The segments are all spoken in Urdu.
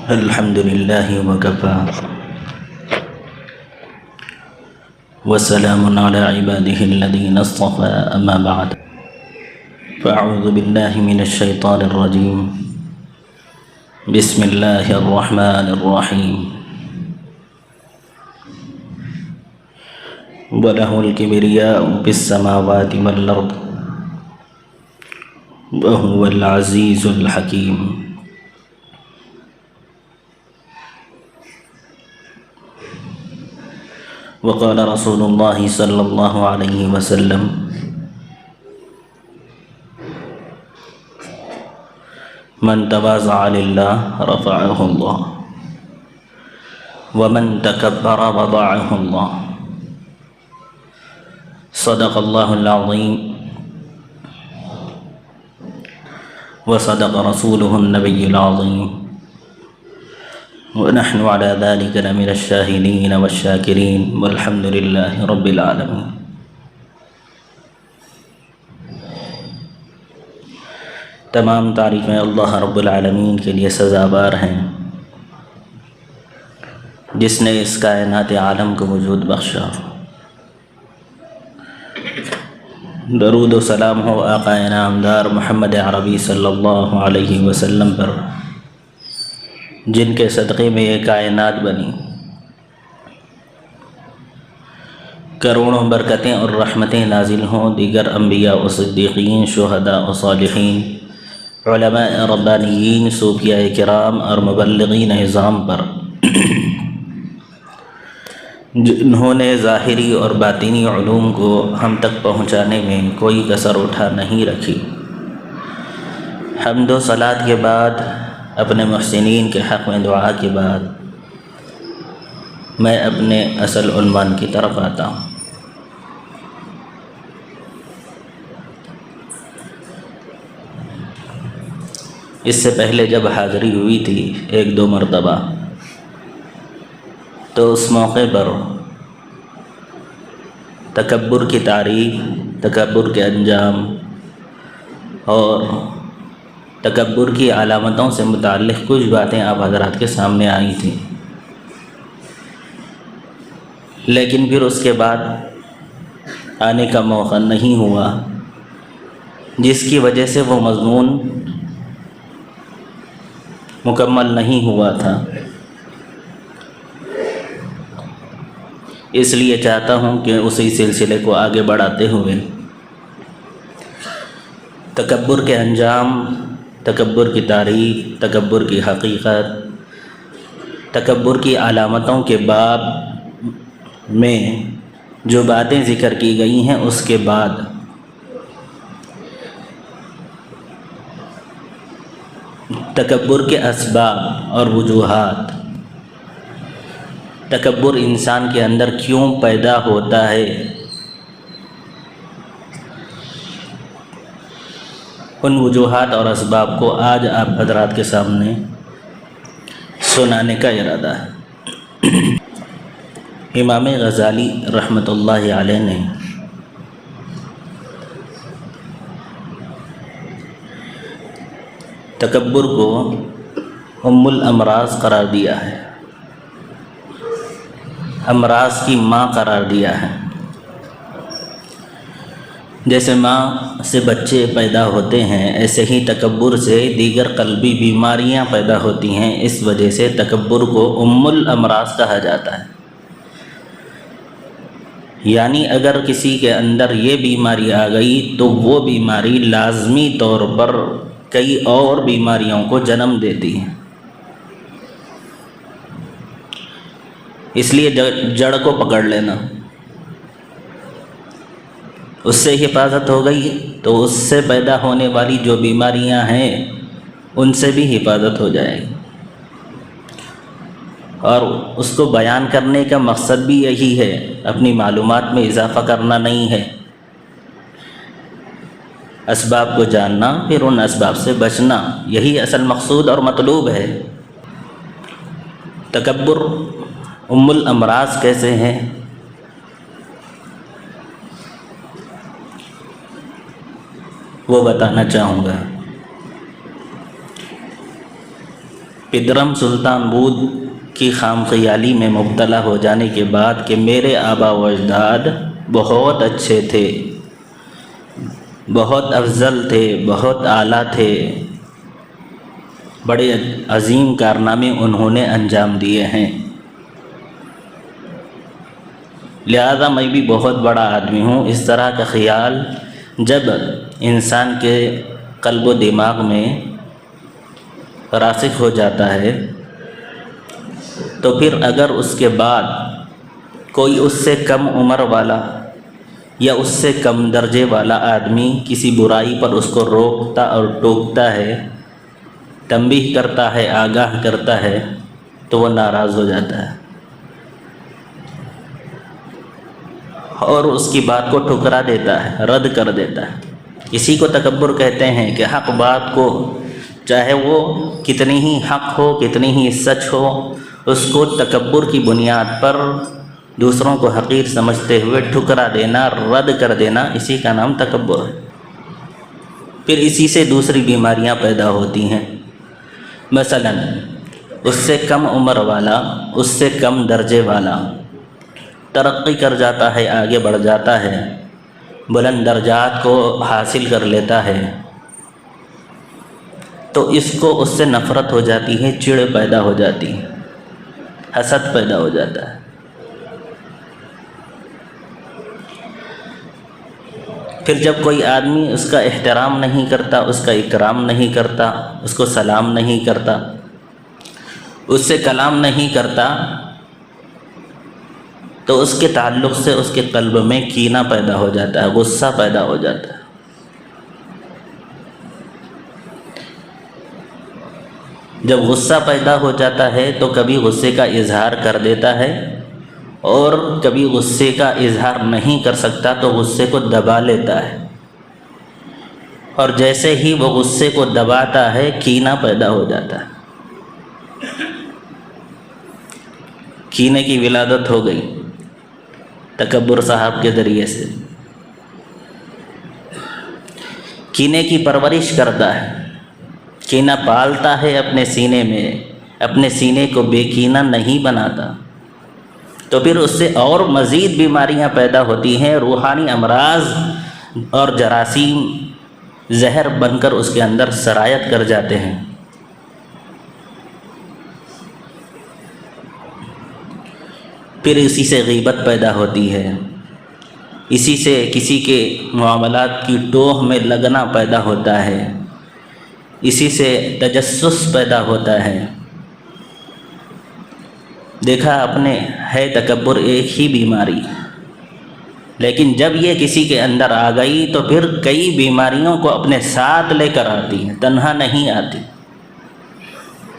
الحمد لله وكفى وسلام على عباده الذين اصطفى أما بعد فأعوذ بالله من الشيطان الرجيم بسم الله الرحمن الرحيم وله الكبرياء في السماوات والأرض وهو العزيز الحكيم وقال رسول الله صلى الله عليه وسلم من تواضع لله رفعه الله ومن تكبر وضعه الله صدق الله العظيم وصدق رسوله النبي العظيم ونحن على ذلك لمن الشاهدين والشاكرين والحمد لله رب العالمين۔ تمام تعریفیں اللہ رب العالمین کے لیے سزاوار ہیں جس نے اس کائنات عالم کو وجود بخشا۔ درود و سلام ہو آقا نامدار محمد عربی صلی اللہ علیہ وسلم پر، جن کے صدقے میں یہ کائنات بنی۔ کروڑوں برکتیں اور رحمتیں نازل ہوں دیگر انبیاء و صدیقین، شہداء و صالحین، علماء ربانیین، صوفیاء کرام اور مبلغین عظام پر، جنہوں نے ظاہری اور باطنی علوم کو ہم تک پہنچانے میں کوئی کسر اٹھا نہیں رکھی۔ حمد و صلات کے بعد، اپنے محسنین کے حق میں دعا کے بعد، میں اپنے اصل عنوان کی طرف آتا ہوں۔ اس سے پہلے جب حاضری ہوئی تھی ایک دو مرتبہ، تو اس موقع پر تکبر کی تعریف، تکبر کے انجام اور تکبر کی علامتوں سے متعلق کچھ باتیں آپ حضرات کے سامنے آئی تھیں، لیکن پھر اس کے بعد آنے کا موقع نہیں ہوا، جس کی وجہ سے وہ مضمون مکمل نہیں ہوا تھا۔ اس لیے چاہتا ہوں کہ اسی سلسلے کو آگے بڑھاتے ہوئے تکبر کے انجام، تکبر کی تعریف، تکبر کی حقیقت، تکبر کی علامتوں کے باب میں جو باتیں ذکر کی گئی ہیں، اس کے بعد تکبر کے اسباب اور وجوہات، تکبر انسان کے اندر کیوں پیدا ہوتا ہے، ان وجوہات اور اسباب کو آج آپ حضرات کے سامنے سنانے کا ارادہ ہے۔ امام غزالی رحمۃ اللہ علیہ نے تکبر کو ام الامراض قرار دیا ہے، امراض کی ماں قرار دیا ہے۔ جیسے ماں سے بچے پیدا ہوتے ہیں، ایسے ہی تکبر سے دیگر قلبی بیماریاں پیدا ہوتی ہیں۔ اس وجہ سے تکبر کو ام الامراض کہا جاتا ہے۔ یعنی اگر کسی کے اندر یہ بیماری آ گئی تو وہ بیماری لازمی طور پر کئی اور بیماریوں کو جنم دیتی ہے۔ اس لیے جڑ کو پکڑ لینا، اس سے حفاظت ہو گئی تو اس سے پیدا ہونے والی جو بیماریاں ہیں ان سے بھی حفاظت ہو جائے گی۔ اور اس کو بیان کرنے کا مقصد بھی یہی ہے، اپنی معلومات میں اضافہ کرنا نہیں ہے، اسباب کو جاننا، پھر ان اسباب سے بچنا، یہی اصل مقصود اور مطلوب ہے۔ تکبر ام الامراض کیسے ہیں؟ وہ بتانا چاہوں گا۔ پدرم سلطان بود کی خام خیالی میں مبتلا ہو جانے کے بعد کہ میرے آبا و اجداد بہت اچھے تھے، بہت افضل تھے، بہت اعلیٰ تھے، بڑے عظیم کارنامے انہوں نے انجام دیے ہیں، لہذا میں بھی بہت بڑا آدمی ہوں۔ اس طرح کا خیال جب انسان کے قلب و دماغ میں راسخ ہو جاتا ہے تو پھر اگر اس کے بعد کوئی اس سے کم عمر والا یا اس سے کم درجے والا آدمی کسی برائی پر اس کو روکتا اور ٹوکتا ہے، تنبیہ کرتا ہے، آگاہ کرتا ہے، تو وہ ناراض ہو جاتا ہے اور اس کی بات کو ٹھکرا دیتا ہے، رد کر دیتا ہے۔ اسی کو تکبر کہتے ہیں کہ حق بات کو چاہے وہ کتنی ہی حق ہو، کتنی ہی سچ ہو، اس کو تکبر کی بنیاد پر دوسروں کو حقیر سمجھتے ہوئے ٹھکرا دینا، رد کر دینا، اسی کا نام تکبر ہے۔ پھر اسی سے دوسری بیماریاں پیدا ہوتی ہیں۔ مثلا اس سے کم عمر والا، اس سے کم درجے والا ترقی کر جاتا ہے، آگے بڑھ جاتا ہے، بلند درجات کو حاصل کر لیتا ہے، تو اس کو اس سے نفرت ہو جاتی ہے، چڑ پیدا ہو جاتی ہے، حسد پیدا ہو جاتا ہے۔ پھر جب کوئی آدمی اس کا احترام نہیں کرتا، اس کا اکرام نہیں کرتا، اس کو سلام نہیں کرتا، اس سے کلام نہیں کرتا، تو اس کے تعلق سے اس کے قلب میں کینہ پیدا ہو جاتا ہے، غصہ پیدا ہو جاتا ہے۔ جب غصہ پیدا ہو جاتا ہے تو کبھی غصے کا اظہار کر دیتا ہے اور کبھی غصے کا اظہار نہیں کر سکتا تو غصے کو دبا لیتا ہے، اور جیسے ہی وہ غصے کو دباتا ہے کینہ پیدا ہو جاتا ہے، کینے کی ولادت ہو گئی تکبر صاحب کے ذریعے سے۔ کینے کی پرورش کرتا ہے، کینہ پالتا ہے اپنے سینے میں، اپنے سینے کو بے کینہ نہیں بناتا، تو پھر اس سے اور مزید بیماریاں پیدا ہوتی ہیں، روحانی امراض اور جراثیم زہر بن کر اس کے اندر سرایت کر جاتے ہیں۔ پھر اسی سے غیبت پیدا ہوتی ہے، اسی سے کسی کے معاملات کی ٹوہ میں لگنا پیدا ہوتا ہے، اسی سے تجسس پیدا ہوتا ہے۔ دیکھا اپنے ہے تکبر ایک ہی بیماری، لیکن جب یہ کسی کے اندر آ گئی تو پھر کئی بیماریوں کو اپنے ساتھ لے کر آتی ہے، تنہا نہیں آتی۔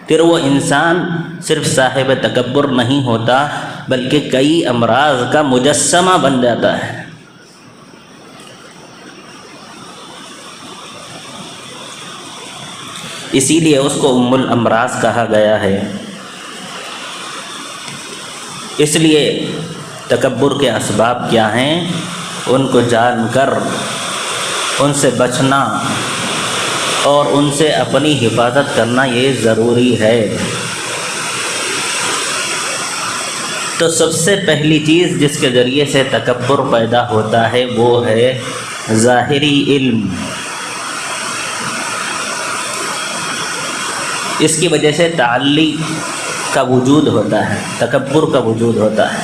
پھر وہ انسان صرف صاحب تکبر نہیں ہوتا بلکہ کئی امراض کا مجسمہ بن جاتا ہے۔ اسی لیے اس کو ام الامراض کہا گیا ہے۔ اس لیے تکبر کے اسباب کیا ہیں، ان کو جان کر ان سے بچنا اور ان سے اپنی حفاظت کرنا یہ ضروری ہے۔ تو سب سے پہلی چیز جس کے ذریعے سے تکبر پیدا ہوتا ہے وہ ہے ظاہری علم۔ اس کی وجہ سے تعلی کا وجود ہوتا ہے، تکبر کا وجود ہوتا ہے۔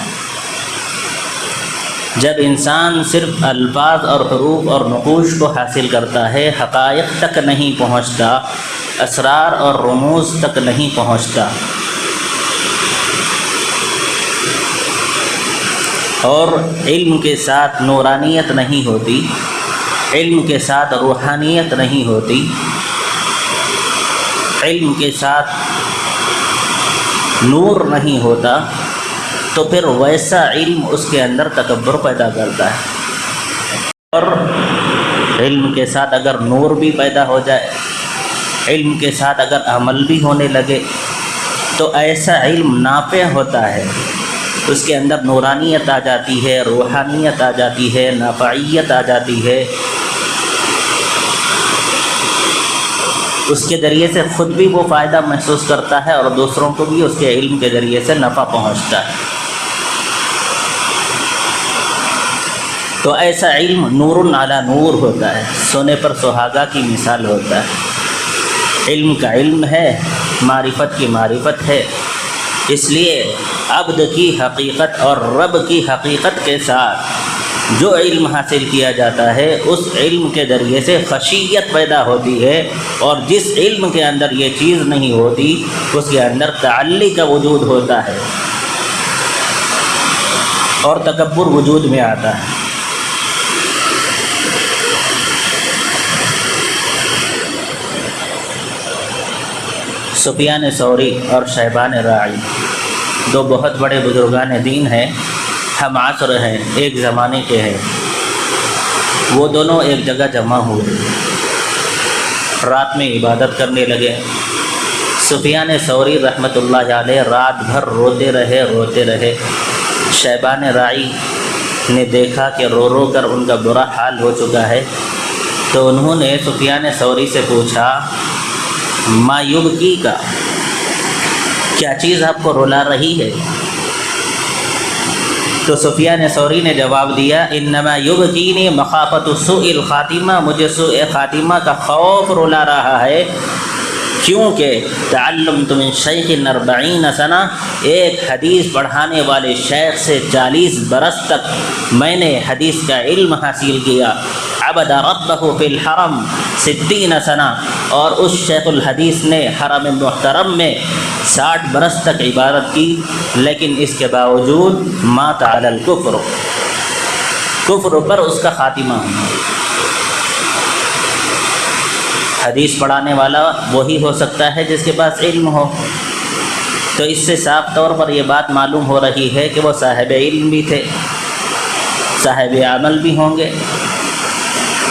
جب انسان صرف الفاظ اور حروف اور نقوش کو حاصل کرتا ہے، حقائق تک نہیں پہنچتا، اسرار اور رموز تک نہیں پہنچتا، اور علم کے ساتھ نورانیت نہیں ہوتی، علم کے ساتھ روحانیت نہیں ہوتی، علم کے ساتھ نور نہیں ہوتا، تو پھر ویسا علم اس کے اندر تکبر پیدا کرتا ہے۔ اور علم کے ساتھ اگر نور بھی پیدا ہو جائے، علم کے ساتھ اگر عمل بھی ہونے لگے، تو ایسا علم نافع ہوتا ہے، اس کے اندر نورانیت آ جاتی ہے، روحانیت آ جاتی ہے، نافعیت آ جاتی ہے۔ اس کے ذریعے سے خود بھی وہ فائدہ محسوس کرتا ہے اور دوسروں کو بھی اس کے علم کے ذریعے سے نفع پہنچتا ہے۔ تو ایسا علم نور علی نور ہوتا ہے، سونے پر سہاگا کی مثال ہوتا ہے۔ علم کا علم ہے، معرفت کی معرفت ہے۔ اس لیے عبد کی حقیقت اور رب کی حقیقت کے ساتھ جو علم حاصل کیا جاتا ہے اس علم کے ذریعے سے خشیت پیدا ہوتی ہے، اور جس علم کے اندر یہ چیز نہیں ہوتی اس کے اندر تعلی کا وجود ہوتا ہے اور تکبر وجود میں آتا ہے۔ سفیان ثوری اور شیبان راعی دو بہت بڑے بزرگان دین ہیں، ہم عصر ہیں، ایک زمانے کے ہیں۔ وہ دونوں ایک جگہ جمع ہوئے، رات میں عبادت کرنے لگے۔ سفیان ثوری رحمۃ اللہ علیہ رات بھر روتے رہے۔ شیبان راعی نے دیکھا کہ رو رو کر ان کا برا حال ہو چکا ہے، تو انہوں نے سفیان ثوری سے پوچھا، ما یبکی کا، کیا چیز آپ کو رلا رہی ہے؟ تو سفیان ثوری نے جواب دیا، انما یبکینی مخافۃ سوء الخاتمہ، مجھے سوء خاتمہ کا خوف رلا رہا ہے، کیونکہ تعلمت من شیخ 40 سنہ، ایک حدیث پڑھانے والے شیخ سے 40 برس تک میں نے حدیث کا علم حاصل کیا، عبد ربہ فی الحرم 60 سنہ، اور اس شیخ الحدیث نے حرم محترم میں 60 برس تک عبادت کی، لیکن اس کے باوجود مات علی الکفر، کفر پر اس کا خاتمہ ہوا۔ حدیث پڑھانے والا وہی ہو سکتا ہے جس کے پاس علم ہو، تو اس سے صاف طور پر یہ بات معلوم ہو رہی ہے کہ وہ صاحب علم بھی تھے، صاحب عمل بھی ہوں گے۔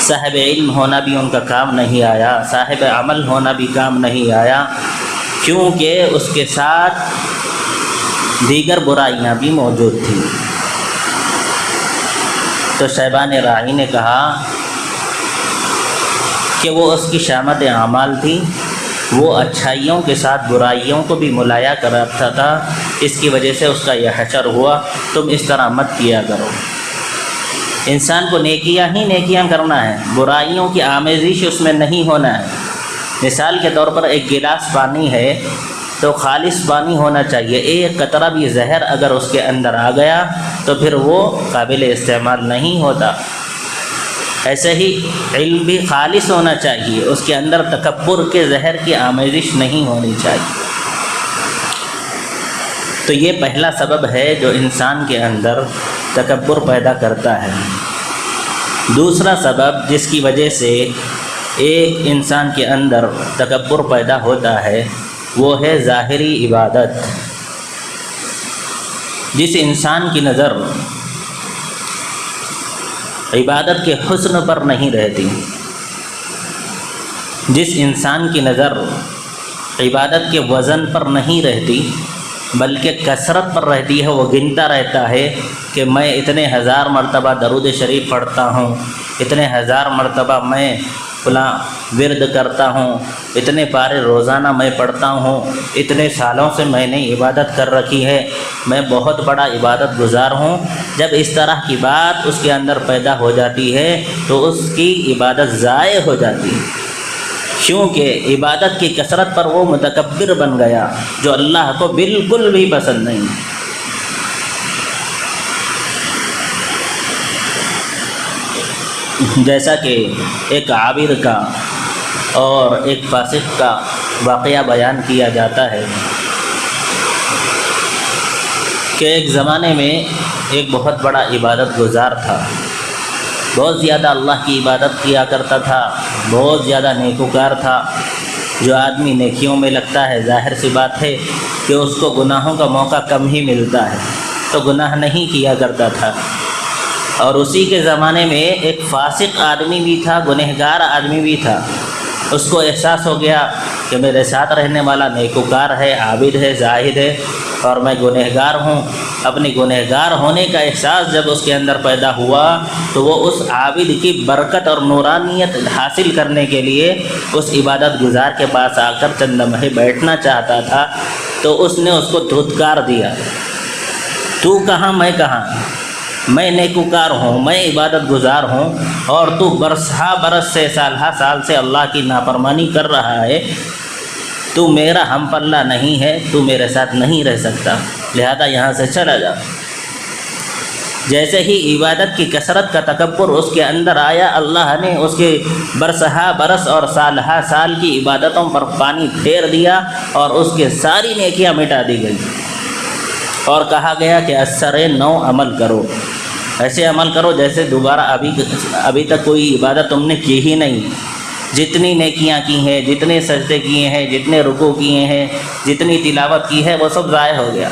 صاحب علم ہونا بھی ان کا کام نہیں آیا، صاحب عمل ہونا بھی کام نہیں آیا، کیونکہ اس کے ساتھ دیگر برائیاں بھی موجود تھیں۔ تو شیبان راعی نے کہا کہ وہ اس کی شامت اعمال تھی، وہ اچھائیوں کے ساتھ برائیوں کو بھی ملایا کرتا تھا، اس کی وجہ سے اس کا یہ حشر ہوا، تم اس طرح مت کیا کرو۔ انسان کو نیکیاں ہی نیکیاں کرنا ہے، برائیوں کی آمیزش اس میں نہیں ہونا ہے۔ مثال کے طور پر ایک گلاس پانی ہے تو خالص پانی ہونا چاہیے، ایک قطرہ بھی زہر اگر اس کے اندر آ گیا تو پھر وہ قابل استعمال نہیں ہوتا۔ ایسے ہی علم بھی خالص ہونا چاہیے، اس کے اندر تکبر کے زہر کی آمیزش نہیں ہونی چاہیے۔ تو یہ پہلا سبب ہے جو انسان کے اندر تکبر پیدا کرتا ہے۔ دوسرا سبب جس کی وجہ سے ایک انسان کے اندر تکبر پیدا ہوتا ہے وہ ہے ظاہری عبادت۔ جس انسان کی نظر عبادت کے حسن پر نہیں رہتی، جس انسان کی نظر عبادت کے وزن پر نہیں رہتی بلکہ کثرت پر رہتی ہے، وہ گنتا رہتا ہے کہ میں اتنے 1000 مرتبہ درود شریف پڑھتا ہوں، اتنے 1000 مرتبہ میں فلاں ورد کرتا ہوں، اتنے پارے روزانہ میں پڑھتا ہوں، اتنے سالوں سے میں نے عبادت کر رکھی ہے، میں بہت بڑا عبادت گزار ہوں۔ جب اس طرح کی بات اس کے اندر پیدا ہو جاتی ہے تو اس کی عبادت ضائع ہو جاتی ہے، کیونکہ عبادت کی کثرت پر وہ متکبر بن گیا جو اللہ کو بالکل بھی پسند نہیں۔ جیسا کہ ایک عابر کا اور ایک فاسق کا واقعہ بیان کیا جاتا ہے کہ ایک زمانے میں ایک بہت بڑا عبادت گزار تھا، بہت زیادہ اللہ کی عبادت کیا کرتا تھا، بہت زیادہ نیکوکار تھا۔ جو آدمی نیکیوں میں لگتا ہے ظاہر سی بات ہے کہ اس کو گناہوں کا موقع کم ہی ملتا ہے، تو گناہ نہیں کیا کرتا تھا۔ اور اسی کے زمانے میں ایک فاسق آدمی بھی تھا، گنہگار آدمی بھی تھا۔ اس کو احساس ہو گیا کہ میرے ساتھ رہنے والا نیکوکار ہے، عابد ہے، زاہد ہے، اور میں گنہگار ہوں۔ اپنی گنہگار ہونے کا احساس جب اس کے اندر پیدا ہوا تو وہ اس عابد کی برکت اور نورانیت حاصل کرنے کے لیے اس عبادت گزار کے پاس آ کر چند لمحے بیٹھنا چاہتا تھا، تو اس نے اس کو دھتکار دیا، تو کہاں میں کہاں، میں نیکوکار ہوں، میں عبادت گزار ہوں، اور تو برسہ برس سے سالہ سال سے اللہ کی نافرمانی کر رہا ہے، تو میرا ہم پلہ نہیں ہے، تو میرے ساتھ نہیں رہ سکتا، لہذا یہاں سے چلا جا۔ جیسے ہی عبادت کی کثرت کا تکبر اس کے اندر آیا، اللہ نے اس کے برسہ برس اور سالہ سال کی عبادتوں پر پانی پھیر دیا اور اس کے ساری نیکیاں مٹا دی گئی، اور کہا گیا کہ اثر نو عمل کرو، ایسے عمل کرو جیسے دوبارہ ابھی تک کوئی عبادت تم نے کی ہی نہیں۔ جتنی نیکیاں کی ہیں، جتنے سجدے کیے ہیں، جتنے رکوع کیے ہیں، جتنی تلاوت کی ہے، وہ سب ضائع ہو گیا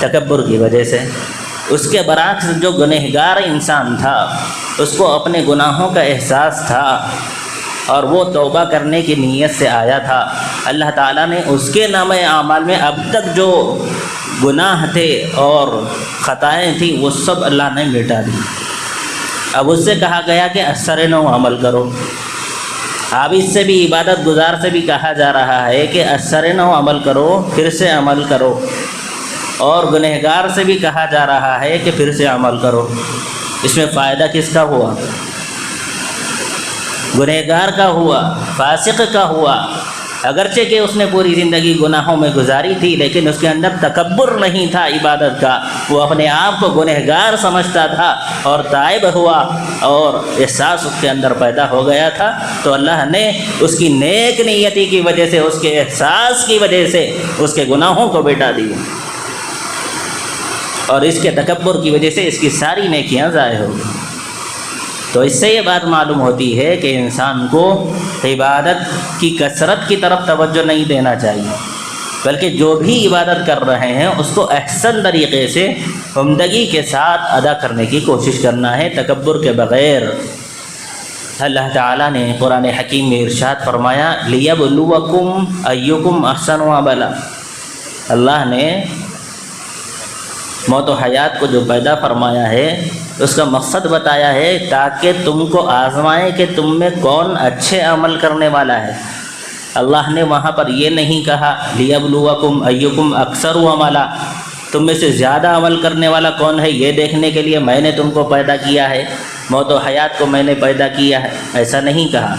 تکبر کی وجہ سے۔ اس کے برعکس جو گنہگار انسان تھا، اس کو اپنے گناہوں کا احساس تھا اور وہ توبہ کرنے کی نیت سے آیا تھا، اللہ تعالیٰ نے اس کے نامہ اعمال میں اب تک جو گناہ تھے اور خطائیں تھیں وہ سب اللہ نے مٹا دی۔ اب اس سے کہا گیا کہ اثر نو عمل کرو۔ اب اس سے بھی عبادت گزار سے بھی کہا جا رہا ہے کہ اثر نو عمل کرو، پھر سے عمل کرو، اور گنہگار سے بھی کہا جا رہا ہے کہ پھر سے عمل کرو۔ اس میں فائدہ کس کا ہوا؟ گنہگار کا ہوا، فاسق کا ہوا۔ اگرچہ کہ اس نے پوری زندگی گناہوں میں گزاری تھی، لیکن اس کے اندر تکبر نہیں تھا عبادت کا، وہ اپنے آپ کو گنہگار سمجھتا تھا اور تائب ہوا اور احساس اس کے اندر پیدا ہو گیا تھا، تو اللہ نے اس کی نیک نیتی کی وجہ سے، اس کے احساس کی وجہ سے اس کے گناہوں کو مٹا دیا، اور اس کے تکبر کی وجہ سے اس کی ساری نیکیاں ضائع ہو گئی۔ تو اس سے یہ بات معلوم ہوتی ہے کہ انسان کو عبادت کی کثرت کی طرف توجہ نہیں دینا چاہیے، بلکہ جو بھی عبادت کر رہے ہیں اس کو احسن طریقے سے عمدگی کے ساتھ ادا کرنے کی کوشش کرنا ہے، تکبر کے بغیر۔ اللہ تعالیٰ نے قرآن حکیم میں ارشاد فرمایا لِيَبْلُوَكُمْ أَيُّكُمْ أَحْسَنُ عَمَلًا۔ اللہ نے موت و حیات کو جو پیدا فرمایا ہے اس کا مقصد بتایا ہے تاکہ تم کو آزمائے کہ تم میں کون اچھے عمل کرنے والا ہے۔ اللہ نے وہاں پر یہ نہیں کہا لِيَبْلُوَكُمْ أَيُّكُمْ أَكْثَرُ عَمَلًا، تم میں سے زیادہ عمل کرنے والا کون ہے یہ دیکھنے کے لیے میں نے تم کو پیدا کیا ہے، موت و حیات کو میں نے پیدا کیا ہے، ایسا نہیں کہا،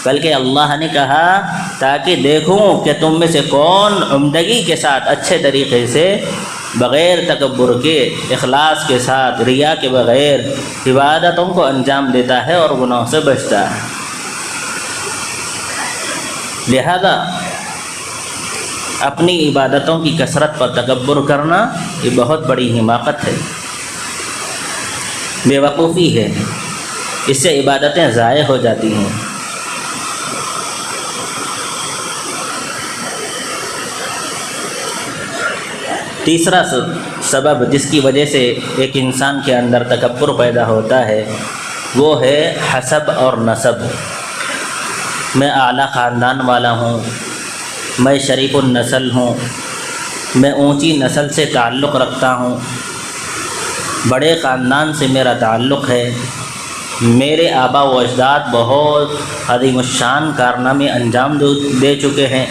بلکہ اللہ نے کہا تاکہ دیکھوں کہ تم میں سے کون عمدگی کے ساتھ اچھے طریقے سے بغیر تکبر کے، اخلاص کے ساتھ، ریا کے بغیر عبادتوں کو انجام دیتا ہے اور گناہوں سے بچتا ہے۔ لہذا اپنی عبادتوں کی کثرت پر تکبر کرنا یہ بہت بڑی حماقت ہے، بے وقوفی ہے، اس سے عبادتیں ضائع ہو جاتی ہیں۔ تیسرا سبب جس کی وجہ سے ایک انسان کے اندر تکبر پیدا ہوتا ہے وہ ہے حسب اور نسب۔ میں اعلیٰ خاندان والا ہوں، میں شریف النسل ہوں، میں اونچی نسل سے تعلق رکھتا ہوں، بڑے خاندان سے میرا تعلق ہے، میرے آبا و اجداد بہت عظیم الشان کارنامے انجام دے چکے ہیں،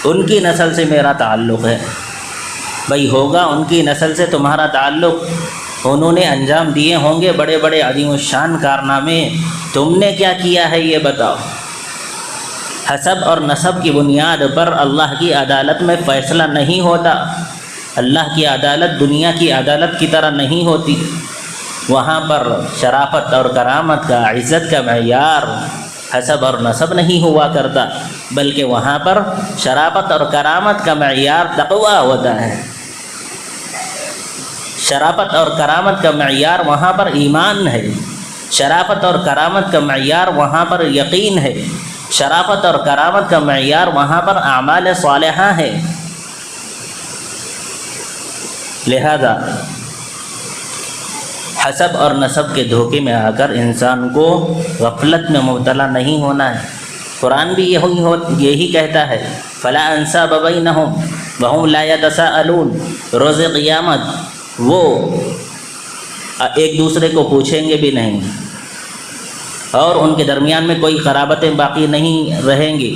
ان کی نسل سے میرا تعلق ہے۔ بھئی ہوگا ان کی نسل سے تمہارا تعلق، انہوں نے انجام دیے ہوں گے بڑے بڑے عظیم الشان کارنامے، تم نے کیا کیا ہے یہ بتاؤ۔ حسب اور نسب کی بنیاد پر اللہ کی عدالت میں فیصلہ نہیں ہوتا۔ اللہ کی عدالت دنیا کی عدالت کی طرح نہیں ہوتی، وہاں پر شرافت اور کرامت کا، عزت کا معیار حسب اور نسب نہیں ہوا کرتا، بلکہ وہاں پر شرافت اور کرامت کا معیار تقویٰ ہوتا ہے۔ شرافت اور کرامت کا معیار وہاں پر ایمان ہے، شرافت اور کرامت کا معیار وہاں پر یقین ہے، شرافت اور کرامت کا معیار وہاں پر اعمال صالحہ ہے۔ لہذا حسب اور نسب کے دھوکے میں آ کر انسان کو غفلت میں مبتلا نہیں ہونا ہے، قرآن بھی یہی کہتا ہے فلا انساب بینہم وہم لا یتساءلون، روز قیامت وہ ایک دوسرے کو پوچھیں گے بھی نہیں اور ان کے درمیان میں کوئی قرابتیں باقی نہیں رہیں گی۔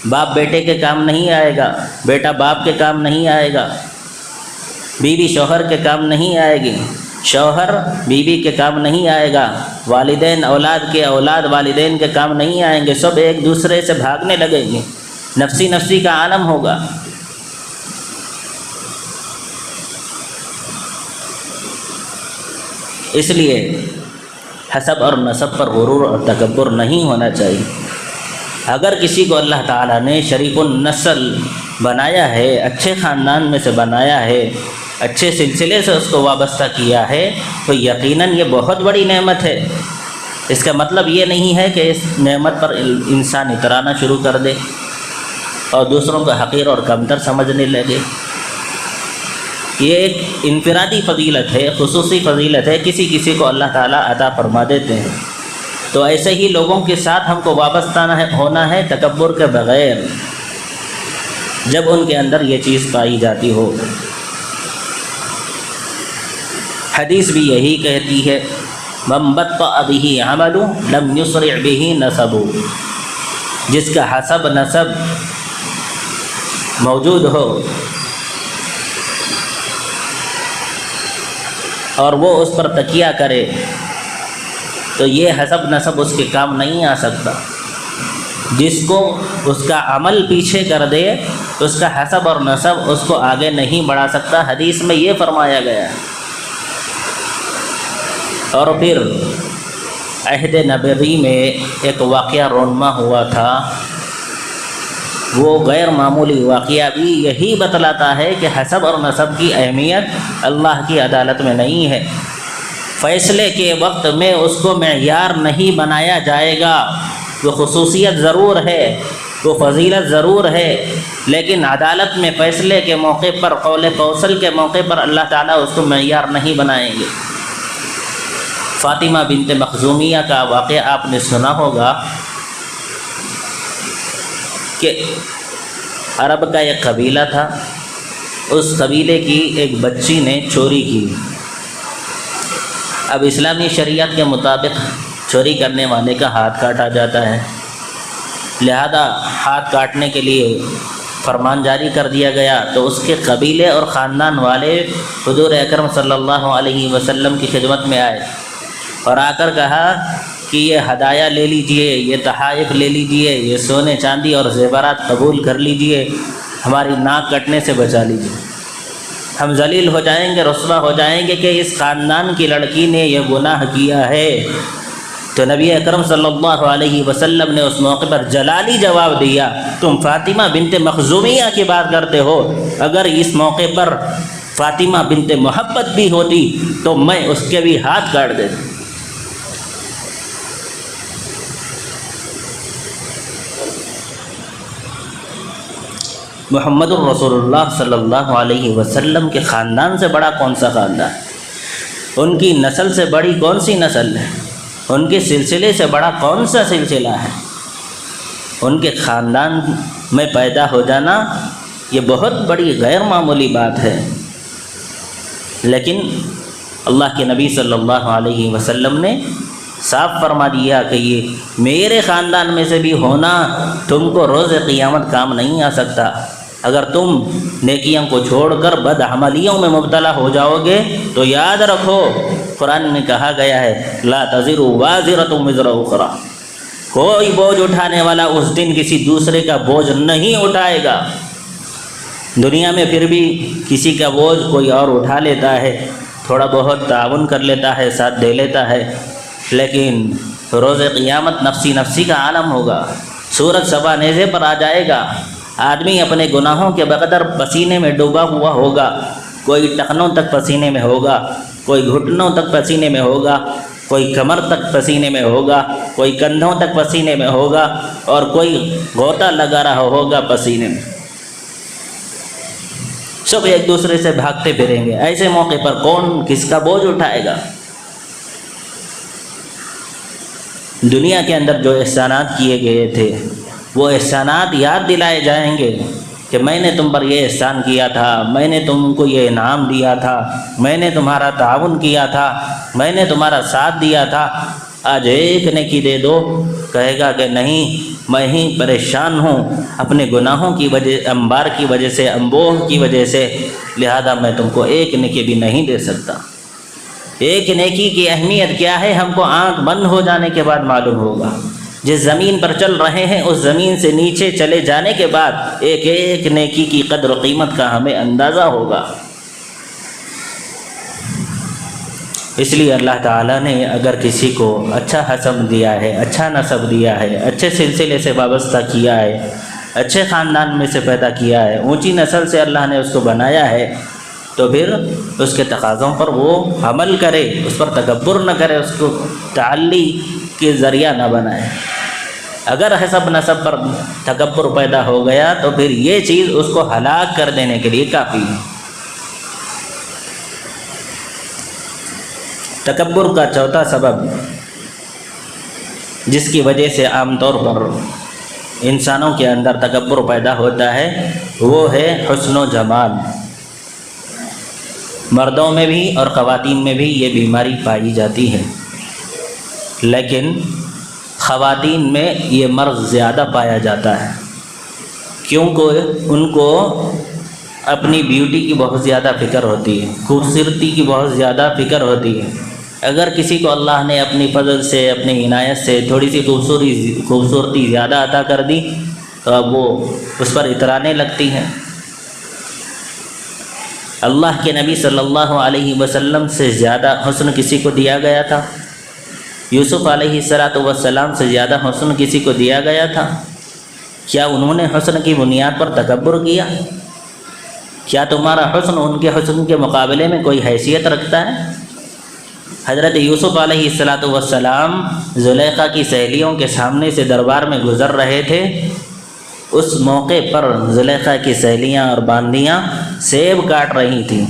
باپ بیٹے کے کام نہیں آئے گا، بیٹا باپ کے کام نہیں آئے گا، بیوی شوہر کے کام نہیں آئے گی، شوہر بیوی کے کام نہیں آئے گا، والدین اولاد کے اولاد والدین کے کام نہیں آئیں گے، سب ایک دوسرے سے بھاگنے لگیں گے، نفسی نفسی کا عالم ہوگا۔ اس لیے حسب اور نسب پر غرور اور تکبر نہیں ہونا چاہیے۔ اگر کسی کو اللہ تعالیٰ نے شریف النسل بنایا ہے، اچھے خاندان میں سے بنایا ہے، اچھے سلسلے سے اس کو وابستہ کیا ہے، تو یقیناً یہ بہت بڑی نعمت ہے۔ اس کا مطلب یہ نہیں ہے کہ اس نعمت پر انسان اترانا شروع کر دے اور دوسروں کو حقیر اور کمتر سمجھنے لگے۔ یہ ایک انفرادی فضیلت ہے، خصوصی فضیلت ہے، کسی کسی کو اللہ تعالیٰ عطا فرما دیتے ہیں۔ تو ایسے ہی لوگوں کے ساتھ ہم کو وابستہ ہونا ہے تکبر کے بغیر، جب ان کے اندر یہ چیز پائی جاتی ہو۔ حدیث بھی یہی کہتی ہے من بطأ به عمل لم يسرع به نسب، جس کا حسب نسب موجود ہو اور وہ اس پر تکیہ کرے تو یہ حسب نسب اس کے کام نہیں آ سکتا۔ جس کو اس کا عمل پیچھے کر دے اس کا حسب اور نسب اس کو آگے نہیں بڑھا سکتا، حدیث میں یہ فرمایا گیا ہے۔ اور پھر عہد نبوی میں ایک واقعہ رونما ہوا تھا، وہ غیر معمولی واقعہ بھی یہی بتلاتا ہے کہ حسب اور نسب کی اہمیت اللہ کی عدالت میں نہیں ہے۔ فیصلے کے وقت میں اس کو معیار نہیں بنایا جائے گا، وہ خصوصیت ضرور ہے، وہ فضیلت ضرور ہے، لیکن عدالت میں فیصلے کے موقع پر، قول فوصل کے موقع پر اللہ تعالیٰ اس کو معیار نہیں بنائیں گے۔ فاطمہ بنت مخزومیہ کا واقعہ آپ نے سنا ہوگا کہ عرب کا ایک قبیلہ تھا، اس قبیلے کی ایک بچی نے چوری کی۔ اب اسلامی شریعت کے مطابق چوری کرنے والے کا ہاتھ کاٹا جاتا ہے، لہذا ہاتھ کاٹنے کے لیے فرمان جاری کر دیا گیا۔ تو اس کے قبیلے اور خاندان والے حضور اکرم صلی اللہ علیہ وسلم کی خدمت میں آئے اور آ کر کہا کہ یہ ہدایہ لے لیجئے، یہ تحائف لے لیجئے، یہ سونے چاندی اور زیورات قبول کر لیجئے، ہماری ناک کٹنے سے بچا لیجئے، ہم ذلیل ہو جائیں گے، رسوا ہو جائیں گے کہ اس خاندان کی لڑکی نے یہ گناہ کیا ہے۔ تو نبی اکرم صلی اللہ علیہ وسلم نے اس موقع پر جلالی جواب دیا، تم فاطمہ بنت مخزومیہ کی بات کرتے ہو، اگر اس موقع پر فاطمہ بنت محبت بھی ہوتی تو میں اس کے بھی ہاتھ کاٹ دیتا۔ محمد الرسول اللہ صلی اللہ علیہ وسلم کے خاندان سے بڑا کون سا خاندان، ان کی نسل سے بڑی کون سی نسل ہے، ان کے سلسلے سے بڑا کون سا سلسلہ ہے؟ ان کے خاندان میں پیدا ہو جانا یہ بہت بڑی غیر معمولی بات ہے، لیکن اللہ کے نبی صلی اللہ علیہ وسلم نے صاف فرما دیا کہ یہ میرے خاندان میں سے بھی ہونا تم کو روز قیامت کام نہیں آ سکتا۔ اگر تم نیکیوں کو چھوڑ کر بد عملیوں میں مبتلا ہو جاؤ گے تو یاد رکھو، قرآن میں کہا گیا ہے لا تزر وازرۃ وزر اخری، کوئی بوجھ اٹھانے والا اس دن کسی دوسرے کا بوجھ نہیں اٹھائے گا۔ دنیا میں پھر بھی کسی کا بوجھ کوئی اور اٹھا لیتا ہے، تھوڑا بہت تعاون کر لیتا ہے، ساتھ دے لیتا ہے، لیکن روز قیامت نفسی نفسی کا عالم ہوگا، سورج صبا نیزے پر آ جائے گا، آدمی اپنے گناہوں کے بقدر پسینے میں ڈوبا ہوا ہوگا، کوئی ٹخنوں تک پسینے میں ہوگا، کوئی گھٹنوں تک پسینے میں ہوگا، کوئی کمر تک پسینے میں ہوگا، کوئی کندھوں تک پسینے میں ہوگا، اور کوئی غوطہ لگا رہا ہوگا پسینے میں، سب ایک دوسرے سے بھاگتے پھریں گے۔ ایسے موقع پر کون کس کا بوجھ اٹھائے گا؟ دنیا کے اندر جو احسانات کیے گئے تھے وہ احسانات یاد دلائے جائیں گے کہ میں نے تم پر یہ احسان کیا تھا، میں نے تم کو یہ انعام دیا تھا، میں نے تمہارا تعاون کیا تھا، میں نے تمہارا ساتھ دیا تھا، آج ایک نیکی دے دو، کہے گا کہ نہیں، میں ہی پریشان ہوں اپنے گناہوں کی وجہ، انبار کی وجہ سے، انبوہ کی وجہ سے، لہذا میں تم کو ایک نیکی بھی نہیں دے سکتا۔ ایک نیکی کی اہمیت کیا ہے ہم کو آنکھ بند ہو جانے کے بعد معلوم ہوگا۔ جس زمین پر چل رہے ہیں اس زمین سے نیچے چلے جانے کے بعد ایک ایک نیکی کی قدر و قیمت کا ہمیں اندازہ ہوگا۔ اس لیے اللہ تعالیٰ نے اگر کسی کو اچھا حسب دیا ہے، اچھا نسب دیا ہے، اچھے سلسلے سے وابستہ کیا ہے، اچھے خاندان میں سے پیدا کیا ہے، اونچی نسل سے اللہ نے اس کو بنایا ہے، تو پھر اس کے تقاضوں پر وہ عمل کرے، اس پر تکبر نہ کرے، اس کو تعلی کے ذریعہ نہ بنائے۔ اگر حسب نسب پر تکبر پیدا ہو گیا تو پھر یہ چیز اس کو ہلاک کر دینے کے لیے کافی ہے۔ تکبر کا چوتھا سبب جس کی وجہ سے عام طور پر انسانوں کے اندر تکبر پیدا ہوتا ہے وہ ہے حسن و جمال۔ مردوں میں بھی اور خواتین میں بھی یہ بیماری پائی جاتی ہے، لیکن خواتین میں یہ مرض زیادہ پایا جاتا ہے، کیونکہ ان کو اپنی بیوٹی کی بہت زیادہ فکر ہوتی ہے، خوبصورتی کی بہت زیادہ فکر ہوتی ہے۔ اگر کسی کو اللہ نے اپنی فضل سے، اپنی عنایت سے تھوڑی سی خوبصورتی زیادہ عطا کر دی تو اب وہ اس پر اترانے لگتی ہیں۔ اللہ کے نبی صلی اللہ علیہ وسلم سے زیادہ حسن کسی کو دیا گیا تھا؟ یوسف علیہ السلام سے زیادہ حسن کسی کو دیا گیا تھا؟ کیا انہوں نے حسن کی بنیاد پر تکبر کیا؟ کیا تمہارا حسن ان کے حسن کے مقابلے میں کوئی حیثیت رکھتا ہے؟ حضرت یوسف علیہ السلام زلیخا کی سہیلیوں کے سامنے سے دربار میں گزر رہے تھے، اس موقع پر زلیخا کی سہیلیاں اور باندیاں سیب کاٹ رہی تھیں،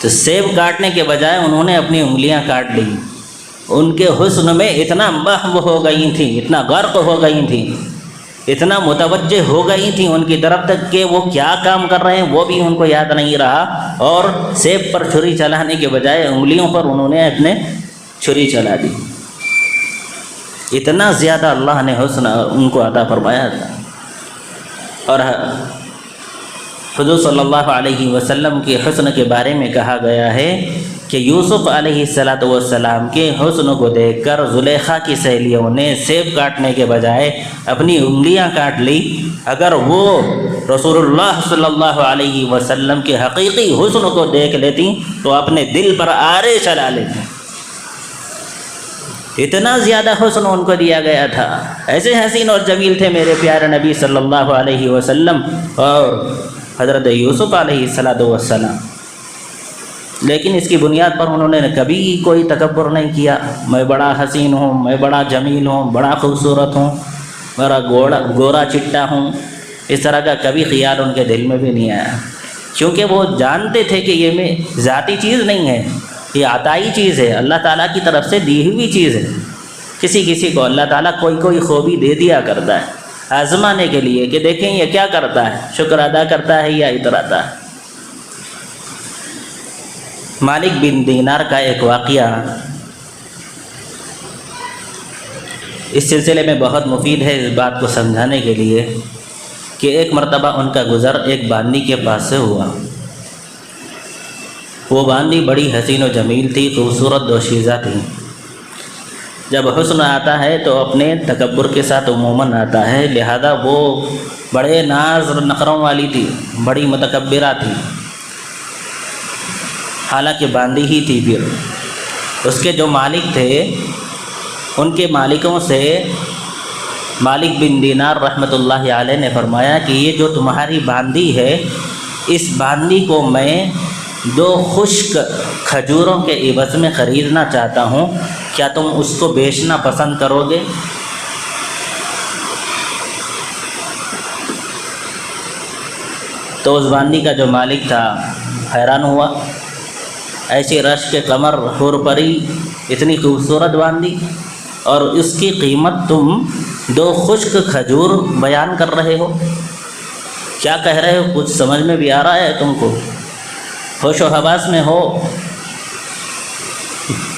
تو سیب کاٹنے کے بجائے انہوں نے اپنی انگلیاں کاٹ لی۔ ان کے حسن میں اتنا محو ہو گئی تھیں، اتنا غرق ہو گئی تھیں، اتنا متوجہ ہو گئی تھیں ان کی طرف تک کہ وہ کیا کام کر رہے ہیں وہ بھی ان کو یاد نہیں رہا، اور سیب پر چھری چلانے کے بجائے انگلیوں پر انہوں نے اپنے چھری چلا دی۔ اتنا زیادہ اللہ نے حسن ان کو عطا فرمایا تھا۔ اور حضور صلی اللہ علیہ وسلم کے حسن کے بارے میں کہا گیا ہے کہ یوسف علیہ السلام کے حسن کو دیکھ کر زلیخا کی سہیلیوں نے سیب کاٹنے کے بجائے اپنی انگلیاں کاٹ لی۔ اگر وہ رسول اللہ صلی اللہ علیہ وسلم کے حقیقی حسن کو دیکھ لیتی تو اپنے دل پر آرے چلا لیتی۔ اتنا زیادہ حسن ان کو دیا گیا تھا، ایسے حسین اور جمیل تھے میرے پیارے نبی صلی اللہ علیہ وسلم اور حضرت یوسف علیہ السلام۔ لیکن اس کی بنیاد پر انہوں نے کبھی کوئی تکبر نہیں کیا، میں بڑا حسین ہوں، میں بڑا جمیل ہوں، بڑا خوبصورت ہوں، میرا گورا چٹا ہوں، اس طرح کا کبھی خیال ان کے دل میں بھی نہیں آیا، کیونکہ وہ جانتے تھے کہ یہ میں ذاتی چیز نہیں ہے، یہ عطائی چیز ہے، اللہ تعالیٰ کی طرف سے دی ہوئی چیز ہے۔ کسی کسی کو اللہ تعالیٰ کوئی خوبی دے دیا کرتا ہے آزمانے کے لیے کہ دیکھیں یہ کیا کرتا ہے، شکر ادا کرتا ہے یا اتراتا ہے۔ مالک بن دینار کا ایک واقعہ اس سلسلے میں بہت مفید ہے اس بات کو سمجھانے کے لیے کہ ایک مرتبہ ان کا گزر ایک باندی کے پاس سے ہوا۔ وہ باندی بڑی حسین و جمیل تھی، خوبصورت دوشیزہ تھی۔ جب حسن آتا ہے تو اپنے تکبر کے ساتھ عموماً آتا ہے، لہذا وہ بڑے ناز اور نخروں والی تھی، بڑی متکبرہ تھی، حالانکہ باندی ہی تھی۔ پھر اس کے جو مالک تھے ان کے مالکوں سے مالک بن دینار رحمۃ اللہ علیہ نے فرمایا کہ یہ جو تمہاری باندی ہے، اس باندی کو میں 2 خشک کھجوروں کے عوض میں خریدنا چاہتا ہوں، کیا تم اس کو بیچنا پسند کرو گے؟ تو اس باندی کا جو مالک تھا حیران ہوا، ایسی رشک قمر حور پری، اتنی خوبصورت باندی، اور اس کی قیمت تم دو خشک کھجور بیان کر رہے ہو، کیا کہہ رہے ہو؟ کچھ سمجھ میں بھی آ رہا ہے تم کو؟ ہوش و حواس میں ہو؟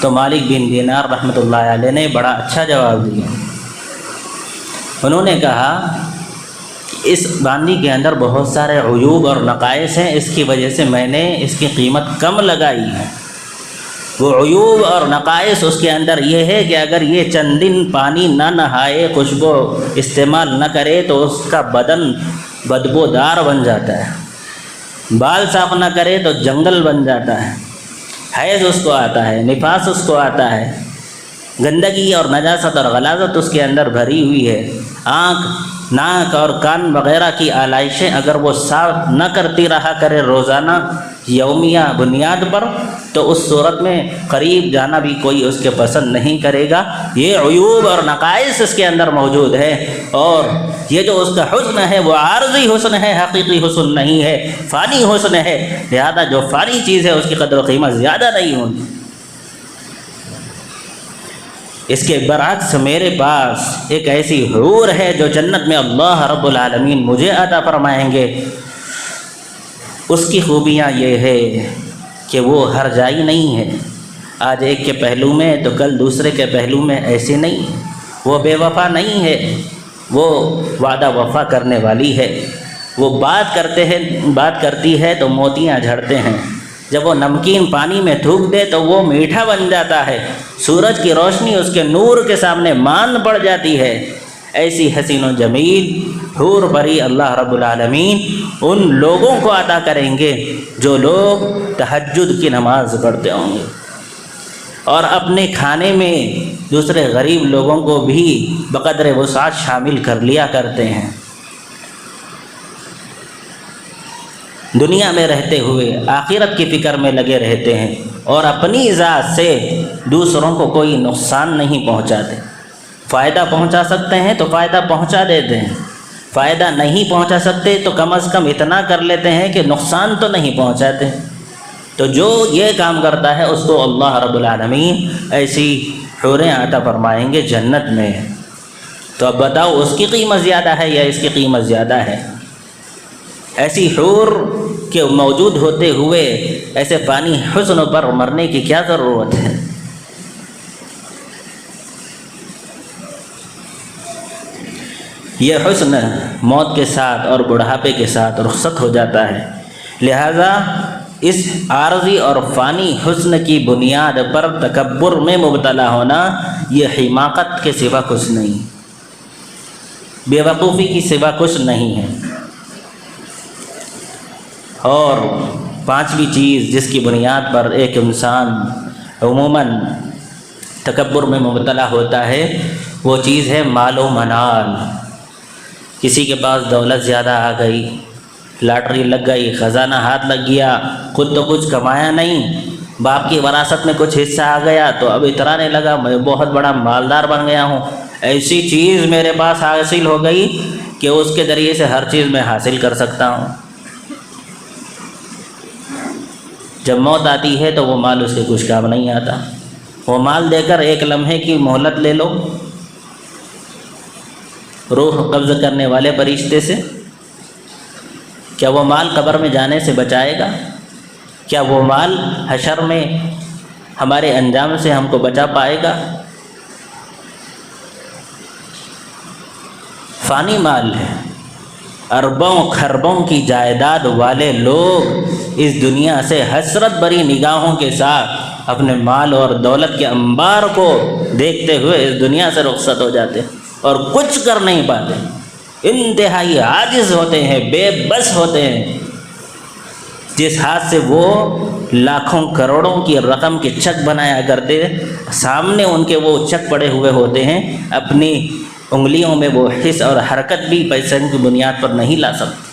تو مالک بن دینار رحمۃ اللہ علیہ نے بڑا اچھا جواب دیا۔ انہوں نے کہا اس باندی کے اندر بہت سارے عیوب اور نقائص ہیں، اس کی وجہ سے میں نے اس کی قیمت کم لگائی ہے۔ وہ عیوب اور نقائص اس کے اندر یہ ہے کہ اگر یہ چند دن پانی نہ نہائے، خوشبو استعمال نہ کرے تو اس کا بدن بدبودار بن جاتا ہے، بال صاف نہ کرے تو جنگل بن جاتا ہے، حیض اس کو آتا ہے، نفاس اس کو آتا ہے، گندگی اور نجاست اور غلاظت اس کے اندر بھری ہوئی ہے۔ آنکھ، ناک اور کان وغیرہ کی آلائشیں اگر وہ صاف نہ کرتی رہا کرے روزانہ یومیہ بنیاد پر، تو اس صورت میں قریب جانا بھی کوئی اس کے پسند نہیں کرے گا۔ یہ عیوب اور نقائص اس کے اندر موجود ہے، اور یہ جو اس کا حسن ہے وہ عارضی حسن ہے، حقیقی حسن نہیں ہے، فانی حسن ہے، لہذا جو فانی چیز ہے اس کی قدر و قیمت زیادہ نہیں ہوگی۔ اس کے برعکس میرے پاس ایک ایسی حور ہے جو جنت میں اللہ رب العالمین مجھے عطا فرمائیں گے۔ اس کی خوبیاں یہ ہے کہ وہ ہر جائی نہیں ہے، آج ایک کے پہلو میں تو کل دوسرے کے پہلو میں ایسے نہیں، وہ بے وفا نہیں ہے، وہ وعدہ وفا کرنے والی ہے۔ وہ بات کرتی ہے تو موتیاں جھڑتے ہیں، جب وہ نمکین پانی میں تھوک دے تو وہ میٹھا بن جاتا ہے، سورج کی روشنی اس کے نور کے سامنے مان پڑ جاتی ہے۔ ایسی حسین و جمیل حور پری اللہ رب العالمین ان لوگوں کو عطا کریں گے جو لوگ تہجد کی نماز پڑھتے ہوں گے اور اپنے کھانے میں دوسرے غریب لوگوں کو بھی بقدر وسعت شامل کر لیا کرتے ہیں۔ دنیا میں رہتے ہوئے آخرت کی فکر میں لگے رہتے ہیں اور اپنی ذات سے دوسروں کو کوئی نقصان نہیں پہنچاتے۔ فائدہ پہنچا سکتے ہیں تو فائدہ پہنچا دیتے ہیں، فائدہ نہیں پہنچا سکتے تو کم از کم اتنا کر لیتے ہیں کہ نقصان تو نہیں پہنچاتے۔ تو جو یہ کام کرتا ہے اس کو اللہ رب العالمین ایسی حوریں عطا فرمائیں گے جنت میں۔ تو اب بتاؤ اس کی قیمت زیادہ ہے یا اس کی قیمت زیادہ ہے؟ ایسی حور کے موجود ہوتے ہوئے ایسے فانی حسن پر مرنے کی کیا ضرورت ہے؟ یہ حسن موت کے ساتھ اور بڑھاپے کے ساتھ رخصت ہو جاتا ہے، لہذا اس عارضی اور فانی حسن کی بنیاد پر تکبر میں مبتلا ہونا یہ حماقت کے سوا کچھ نہیں، بے وقوفی کی سوا کچھ نہیں ہے۔ اور پانچویں چیز جس کی بنیاد پر ایک انسان عموماً تکبر میں مبتلا ہوتا ہے وہ چیز ہے مال و منال۔ کسی کے پاس دولت زیادہ آ گئی، لاٹری لگ گئی، خزانہ ہاتھ لگ گیا، خود تو کچھ کمایا نہیں، باپ کی وراثت میں کچھ حصہ آ گیا تو اب اترانے لگا میں بہت بڑا مالدار بن گیا ہوں، ایسی چیز میرے پاس حاصل ہو گئی کہ اس کے ذریعے سے ہر چیز میں حاصل کر سکتا ہوں۔ جب موت آتی ہے تو وہ مال اس کے کچھ کام نہیں آتا۔ وہ مال دے کر ایک لمحے کی مہلت لے لو روح قبض کرنے والے فرشتے سے، کیا وہ مال قبر میں جانے سے بچائے گا؟ کیا وہ مال حشر میں ہمارے انجام سے ہم کو بچا پائے گا؟ فانی مال ہے، اربوں خربوں کی جائیداد والے لوگ اس دنیا سے حسرت بری نگاہوں کے ساتھ اپنے مال اور دولت کے انبار کو دیکھتے ہوئے اس دنیا سے رخصت ہو جاتے ہیں اور کچھ کر نہیں پاتے، انتہائی عاجز ہوتے ہیں، بے بس ہوتے ہیں۔ جس ہاتھ سے وہ لاکھوں کروڑوں کی رقم کے چک بنایا کرتے، سامنے ان کے وہ چک پڑے ہوئے ہوتے ہیں، اپنی انگلیوں میں وہ حس اور حرکت بھی پیسے کی بنیاد پر نہیں لا سکتے۔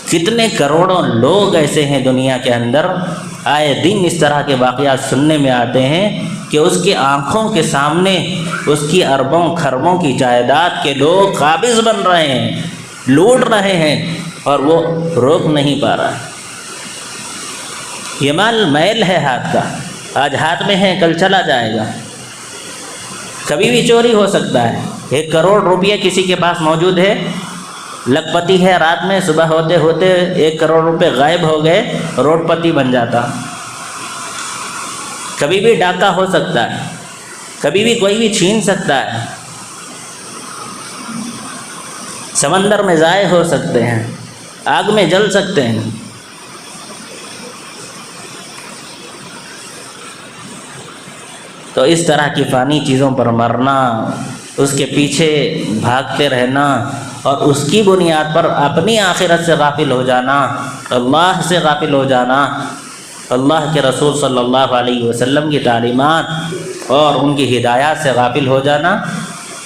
کتنے کروڑوں لوگ ایسے ہیں دنیا کے اندر، آئے دن اس طرح کے واقعات سننے میں آتے ہیں کہ اس کی آنکھوں کے سامنے اس کی اربوں خربوں کی جائیداد کے لوگ قابض بن رہے ہیں، لوٹ رہے ہیں اور وہ روک نہیں پا رہا۔ یہ مال میل ہے ہاتھ کا، آج ہاتھ میں ہے کل چلا جائے گا، کبھی بھی چوری ہو سکتا ہے۔ 1 کروڑ روپیہ کسی کے پاس موجود ہے، لکھپتی ہے، رات میں صبح ہوتے ہوتے 1 کروڑ روپے غائب ہو گئے، روڈ پتی بن جاتا۔ کبھی بھی ڈاکہ ہو سکتا ہے، کبھی بھی کوئی بھی چھین سکتا ہے، سمندر میں ضائع ہو سکتے ہیں، آگ میں جل سکتے ہیں۔ تو اس طرح کی فانی چیزوں پر مرنا، اس کے پیچھے بھاگتے رہنا اور اس کی بنیاد پر اپنی آخرت سے غافل ہو جانا، اللہ سے غافل ہو جانا، اللہ کے رسول صلی اللہ علیہ وسلم کی تعلیمات اور ان کی ہدایات سے غافل ہو جانا،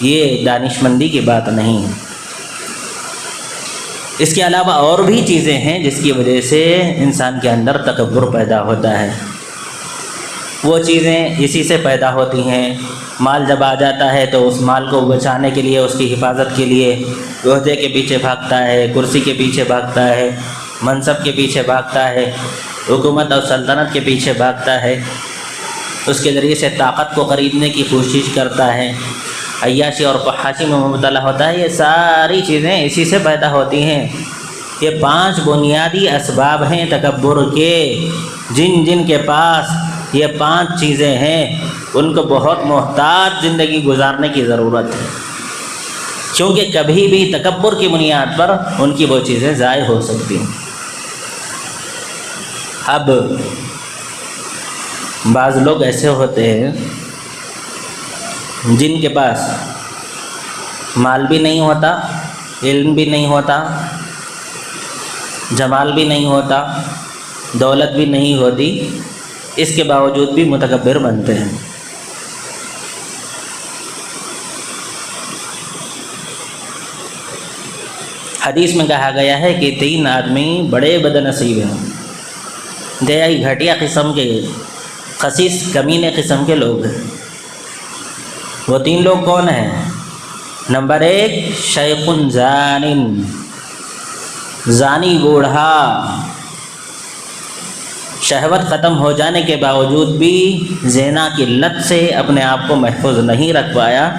یہ دانشمندی کی بات نہیں ہے۔ اس کے علاوہ اور بھی چیزیں ہیں جس کی وجہ سے انسان کے اندر تکبر پیدا ہوتا ہے۔ وہ چیزیں اسی سے پیدا ہوتی ہیں۔ مال جب آ جاتا ہے تو اس مال کو بچانے کے لیے، اس کی حفاظت کے لیے عہدے کے پیچھے بھاگتا ہے، کرسی کے پیچھے بھاگتا ہے، منصب کے پیچھے بھاگتا ہے، حکومت اور سلطنت کے پیچھے بھاگتا ہے، اس کے ذریعے سے طاقت کو خریدنے کی کوشش کرتا ہے، عیاشی اور فحاشی میں مبتلا ہوتا ہے۔ یہ ساری چیزیں اسی سے پیدا ہوتی ہیں۔ یہ 5 بنیادی اسباب ہیں تکبر کے۔ جن کے پاس یہ 5 چیزیں ہیں ان کو بہت محتاط زندگی گزارنے کی ضرورت ہے، کیونکہ کبھی بھی تکبر کی بنیاد پر ان کی وہ چیزیں ضائع ہو سکتی ہیں۔ اب بعض لوگ ایسے ہوتے ہیں جن کے پاس مال بھی نہیں ہوتا، علم بھی نہیں ہوتا، جمال بھی نہیں ہوتا، دولت بھی نہیں ہوتی، اس کے باوجود بھی متکبر بنتے ہیں۔ حدیث میں کہا گیا ہے کہ 3 آدمی بڑے بد نصیب ہیں، انتہائی گھٹیا قسم کے، خسیس کمینے قسم کے لوگ ہیں۔ وہ 3 لوگ کون ہیں؟ نمبر 1 شیخ زان، زانی بوڑھا، شہوت ختم ہو جانے کے باوجود بھی زنا کی لت سے اپنے آپ کو محفوظ نہیں رکھ پایا،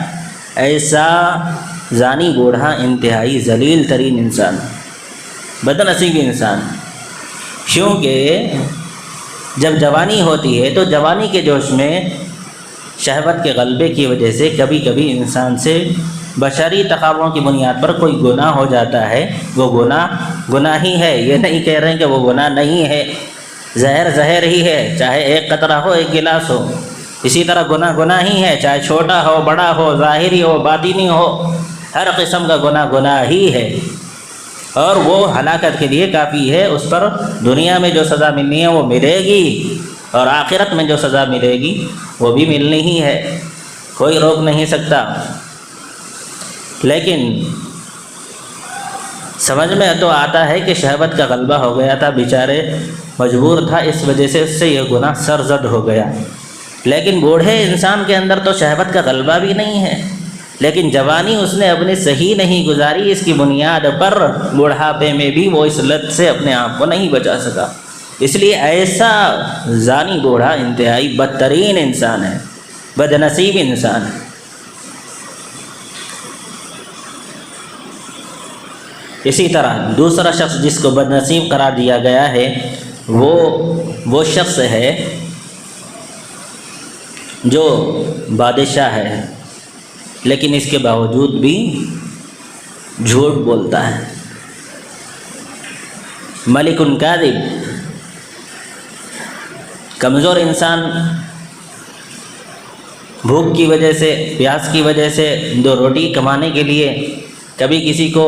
ایسا زانی بوڑھا انتہائی ذلیل ترین انسان، بد نصیب انسان۔ کیونکہ جب جوانی ہوتی ہے تو جوانی کے جوش میں شہوت کے غلبے کی وجہ سے کبھی کبھی انسان سے بشری تقاضوں کی بنیاد پر کوئی گناہ ہو جاتا ہے۔ وہ گناہ ہی ہے، یہ نہیں کہہ رہے ہیں کہ وہ گناہ نہیں ہے، زہر ہی ہے، چاہے 1 قطرہ ہو 1 گلاس ہو، اسی طرح گناہ ہی ہے، چاہے چھوٹا ہو بڑا ہو، ظاہری ہو باطنی ہو، ہر قسم کا گناہ ہی ہے، اور وہ ہلاکت کے لیے کافی ہے۔ اس پر دنیا میں جو سزا ملنی ہے وہ ملے گی، اور آخرت میں جو سزا ملے گی وہ بھی ملنی ہی ہے، کوئی روک نہیں سکتا۔ لیکن سمجھ میں تو آتا ہے کہ شہوت کا غلبہ ہو گیا تھا، بیچارے مجبور تھا، اس وجہ سے اس سے یہ گناہ سرزد ہو گیا۔ لیکن بوڑھے انسان کے اندر تو شہوت کا غلبہ بھی نہیں ہے، لیکن جوانی اس نے اپنی صحیح نہیں گزاری، اس کی بنیاد پر بوڑھاپے میں بھی وہ اس لت سے اپنے آپ کو نہیں بچا سکا۔ اس لیے ایسا زانی بوڑھا انتہائی بدترین انسان ہے، بد نصیب انسان ہے۔ اسی طرح دوسرا شخص جس کو بد نصیب قرار دیا گیا ہے وہ شخص ہے جو بادشاہ ہے لیکن اس کے باوجود بھی جھوٹ بولتا ہے، ملک کاذب، کمزور انسان، بھوک کی وجہ سے، پیاس کی وجہ سے 2 روٹی کمانے کے لیے کبھی کسی کو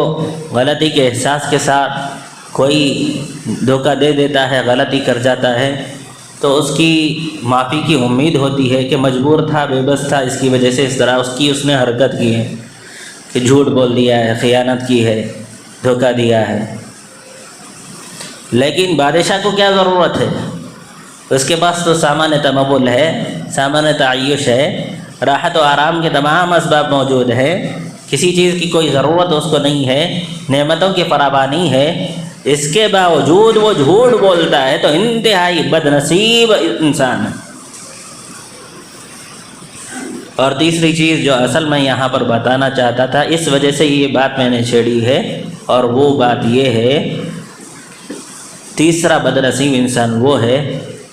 غلطی کے احساس کے ساتھ کوئی دھوکہ دے دیتا ہے، غلطی کر جاتا ہے، تو اس کی معافی کی امید ہوتی ہے کہ مجبور تھا، بے بس تھا، اس کی وجہ سے اس طرح اس نے حرکت کی ہے کہ جھوٹ بول دیا ہے، خیانت کی ہے، دھوکہ دیا ہے۔ لیکن بادشاہ کو کیا ضرورت ہے؟ اس کے پاس تو سامان تمول ہے، سامان تعیش ہے، راحت و آرام کے تمام اسباب موجود ہیں، کسی چیز کی کوئی ضرورت اس کو نہیں ہے، نعمتوں کی فراوانی ہے، اس کے باوجود وہ جھوٹ بولتا ہے، تو انتہائی بد نصیب انسان ہے۔ اور تیسری چیز جو اصل میں یہاں پر بتانا چاہتا تھا، اس وجہ سے یہ بات میں نے چھیڑی ہے، اور وہ بات یہ ہے، تیسرا بدنصیب انسان وہ ہے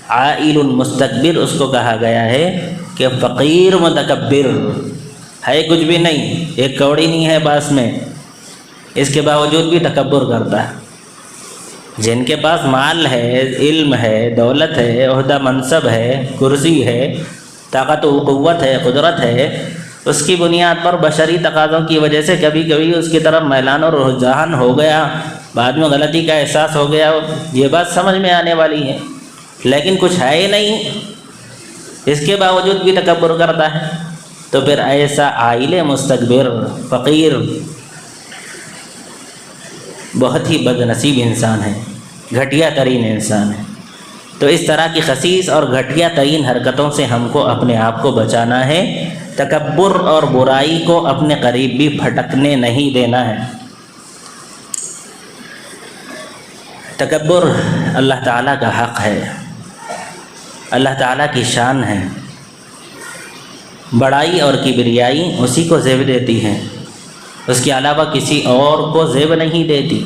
عائل مستکبر، اس کو کہا گیا ہے کہ فقیر متکبر ہے، کچھ بھی نہیں، ایک کوڑی نہیں ہے پاس میں، اس کے باوجود بھی تکبر کرتا ہے۔ جن کے پاس مال ہے، علم ہے، دولت ہے، عہدہ منصب ہے، کرسی ہے، طاقت و قوت ہے، قدرت ہے، اس کی بنیاد پر بشری تقاضوں کی وجہ سے کبھی کبھی اس کی طرف میلان اور رجحان ہو گیا، بعد میں غلطی کا احساس ہو گیا، یہ بات سمجھ میں آنے والی ہے، لیکن کچھ ہے ہی نہیں، اس کے باوجود بھی تکبر کرتا ہے، تو پھر ایسا عائل مستکبر فقیر بہت ہی بد نصیب انسان ہے، گھٹیا ترین انسان ہے۔ تو اس طرح کی خسیس اور گھٹیا ترین حرکتوں سے ہم کو اپنے آپ کو بچانا ہے، تکبر اور برائی کو اپنے قریب بھی پھٹکنے نہیں دینا ہے۔ تکبر اللہ تعالیٰ کا حق ہے، اللہ تعالیٰ کی شان ہے، بڑائی اور کبریائی اسی کو زیب دیتی ہے، اس کے علاوہ کسی اور کو زیب نہیں دیتی،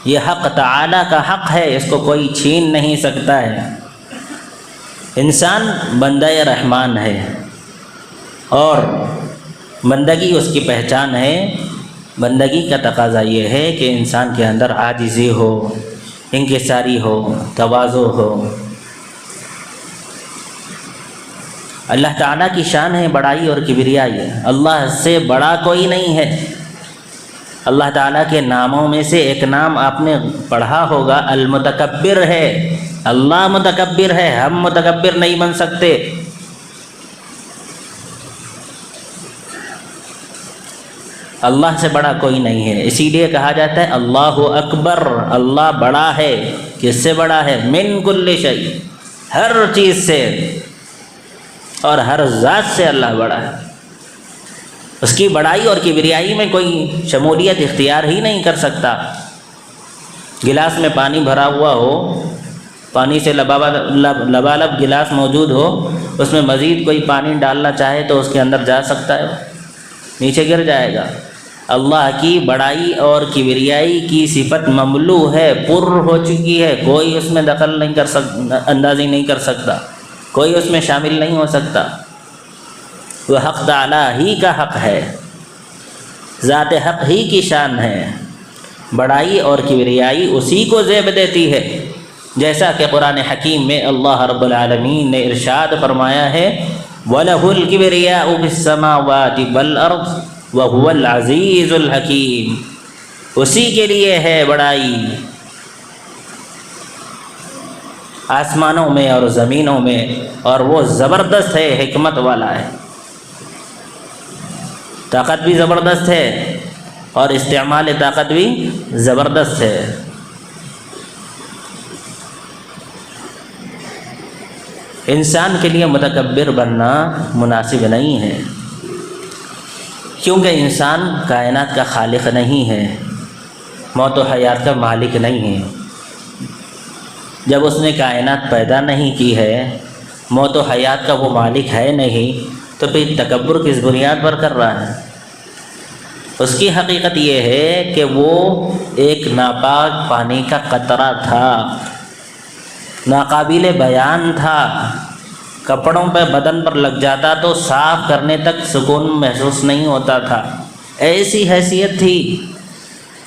یہ حق تعالیٰ کا حق ہے، اس کو کوئی چھین نہیں سکتا ہے۔ انسان بندہ رحمان ہے، اور بندگی اس کی پہچان ہے، بندگی کا تقاضا یہ ہے کہ انسان کے اندر عاجزی ہو، انکساری ہو، تواضع ہو۔ اللہ تعالیٰ کی شان ہے بڑائی اور کبریائی، اللہ سے بڑا کوئی نہیں ہے۔ اللہ تعالیٰ کے ناموں میں سے ایک نام آپ نے پڑھا ہوگا، المتکبر ہے، اللہ متکبر ہے، ہم متکبر نہیں بن سکتے۔ اللہ سے بڑا کوئی نہیں ہے، اسی لیے کہا جاتا ہے اللہ اکبر، اللہ بڑا ہے، کس سے بڑا ہے؟ من کل شیء، ہر چیز سے اور ہر ذات سے اللہ بڑا ہے۔ اس کی بڑائی اور کبریائی میں کوئی شمولیت اختیار ہی نہیں کر سکتا۔ گلاس میں پانی بھرا ہوا ہو، پانی سے لبالب گلاس موجود ہو، اس میں مزید کوئی پانی ڈالنا چاہے تو اس کے اندر جا سکتا ہے؟ نیچے گر جائے گا۔ اللہ کی بڑائی اور کبریائی کی صفت مملو ہے، پر ہو چکی ہے، کوئی اس میں دخل نہیں کر سکتا، اندازی نہیں کر سکتا، کوئی اس میں شامل نہیں ہو سکتا۔ وہ حق تعالیٰ ہی کا حق ہے، ذات حق ہی کی شان ہے، بڑائی اور کبریائی اسی کو زیب دیتی ہے، جیسا کہ قرآن حکیم میں اللہ رب العالمین نے ارشاد فرمایا ہے وَلَهُ الْكِبْرِيَاءُ فِي السَّمَاوَاتِ وَالْأَرْضِ وَهُوَ الْعَزِيزُ الْحَكِيمُ، اسی کے لیے ہے بڑائی آسمانوں میں اور زمینوں میں، اور وہ زبردست ہے، حکمت والا ہے، طاقت بھی زبردست ہے اور استعمال طاقت بھی زبردست ہے۔ انسان کے لیے متکبر بننا مناسب نہیں ہے، کیونکہ انسان کائنات کا خالق نہیں ہے، موت و حیات کا مالک نہیں ہے۔ جب اس نے کائنات پیدا نہیں کی ہے، موت و حیات کا وہ مالک ہے نہیں، تو پھر تکبر کس بنیاد پر کر رہا ہے؟ اس کی حقیقت یہ ہے کہ وہ ایک ناپاک پانی کا قطرہ تھا، ناقابل بیان تھا، کپڑوں پہ بدن پر لگ جاتا تو صاف کرنے تک سکون محسوس نہیں ہوتا تھا، ایسی حیثیت تھی۔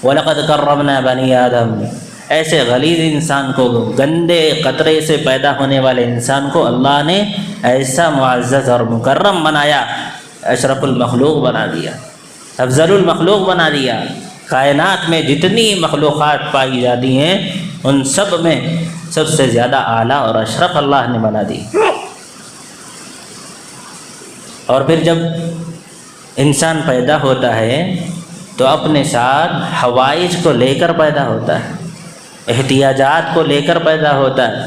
وَلَقَدْ كَرَّمْنَا بَنِي آدَمَ، ایسے غلیظ انسان کو، گندے قطرے سے پیدا ہونے والے انسان کو اللہ نے ایسا معزز اور مکرم بنایا، اشرف المخلوق بنا دیا، افضل المخلوق بنا دیا۔ کائنات میں جتنی مخلوقات پائی جاتی ہیں ان سب میں سب سے زیادہ اعلیٰ اور اشرف اللہ نے بنا دی۔ اور پھر جب انسان پیدا ہوتا ہے تو اپنے ساتھ حوائج کو لے کر پیدا ہوتا ہے، احتیاجات کو لے کر پیدا ہوتا ہے،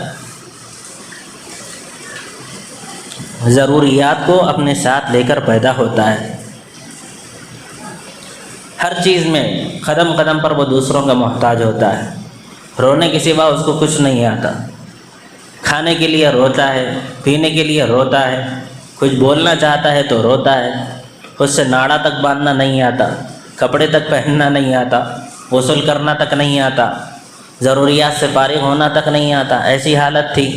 ضروریات کو اپنے ساتھ لے کر پیدا ہوتا ہے۔ ہر چیز میں قدم قدم پر وہ دوسروں کا محتاج ہوتا ہے، رونے کے سوا اس کو کچھ نہیں آتا، کھانے کے لیے روتا ہے، پینے کے لیے روتا ہے، کچھ بولنا چاہتا ہے تو روتا ہے، اس سے ناڑا تک باندھنا نہیں آتا، کپڑے تک پہننا نہیں آتا، غسل کرنا تک نہیں آتا، ضروریات سے فارغ ہونا تک نہیں آتا۔ ایسی حالت تھی،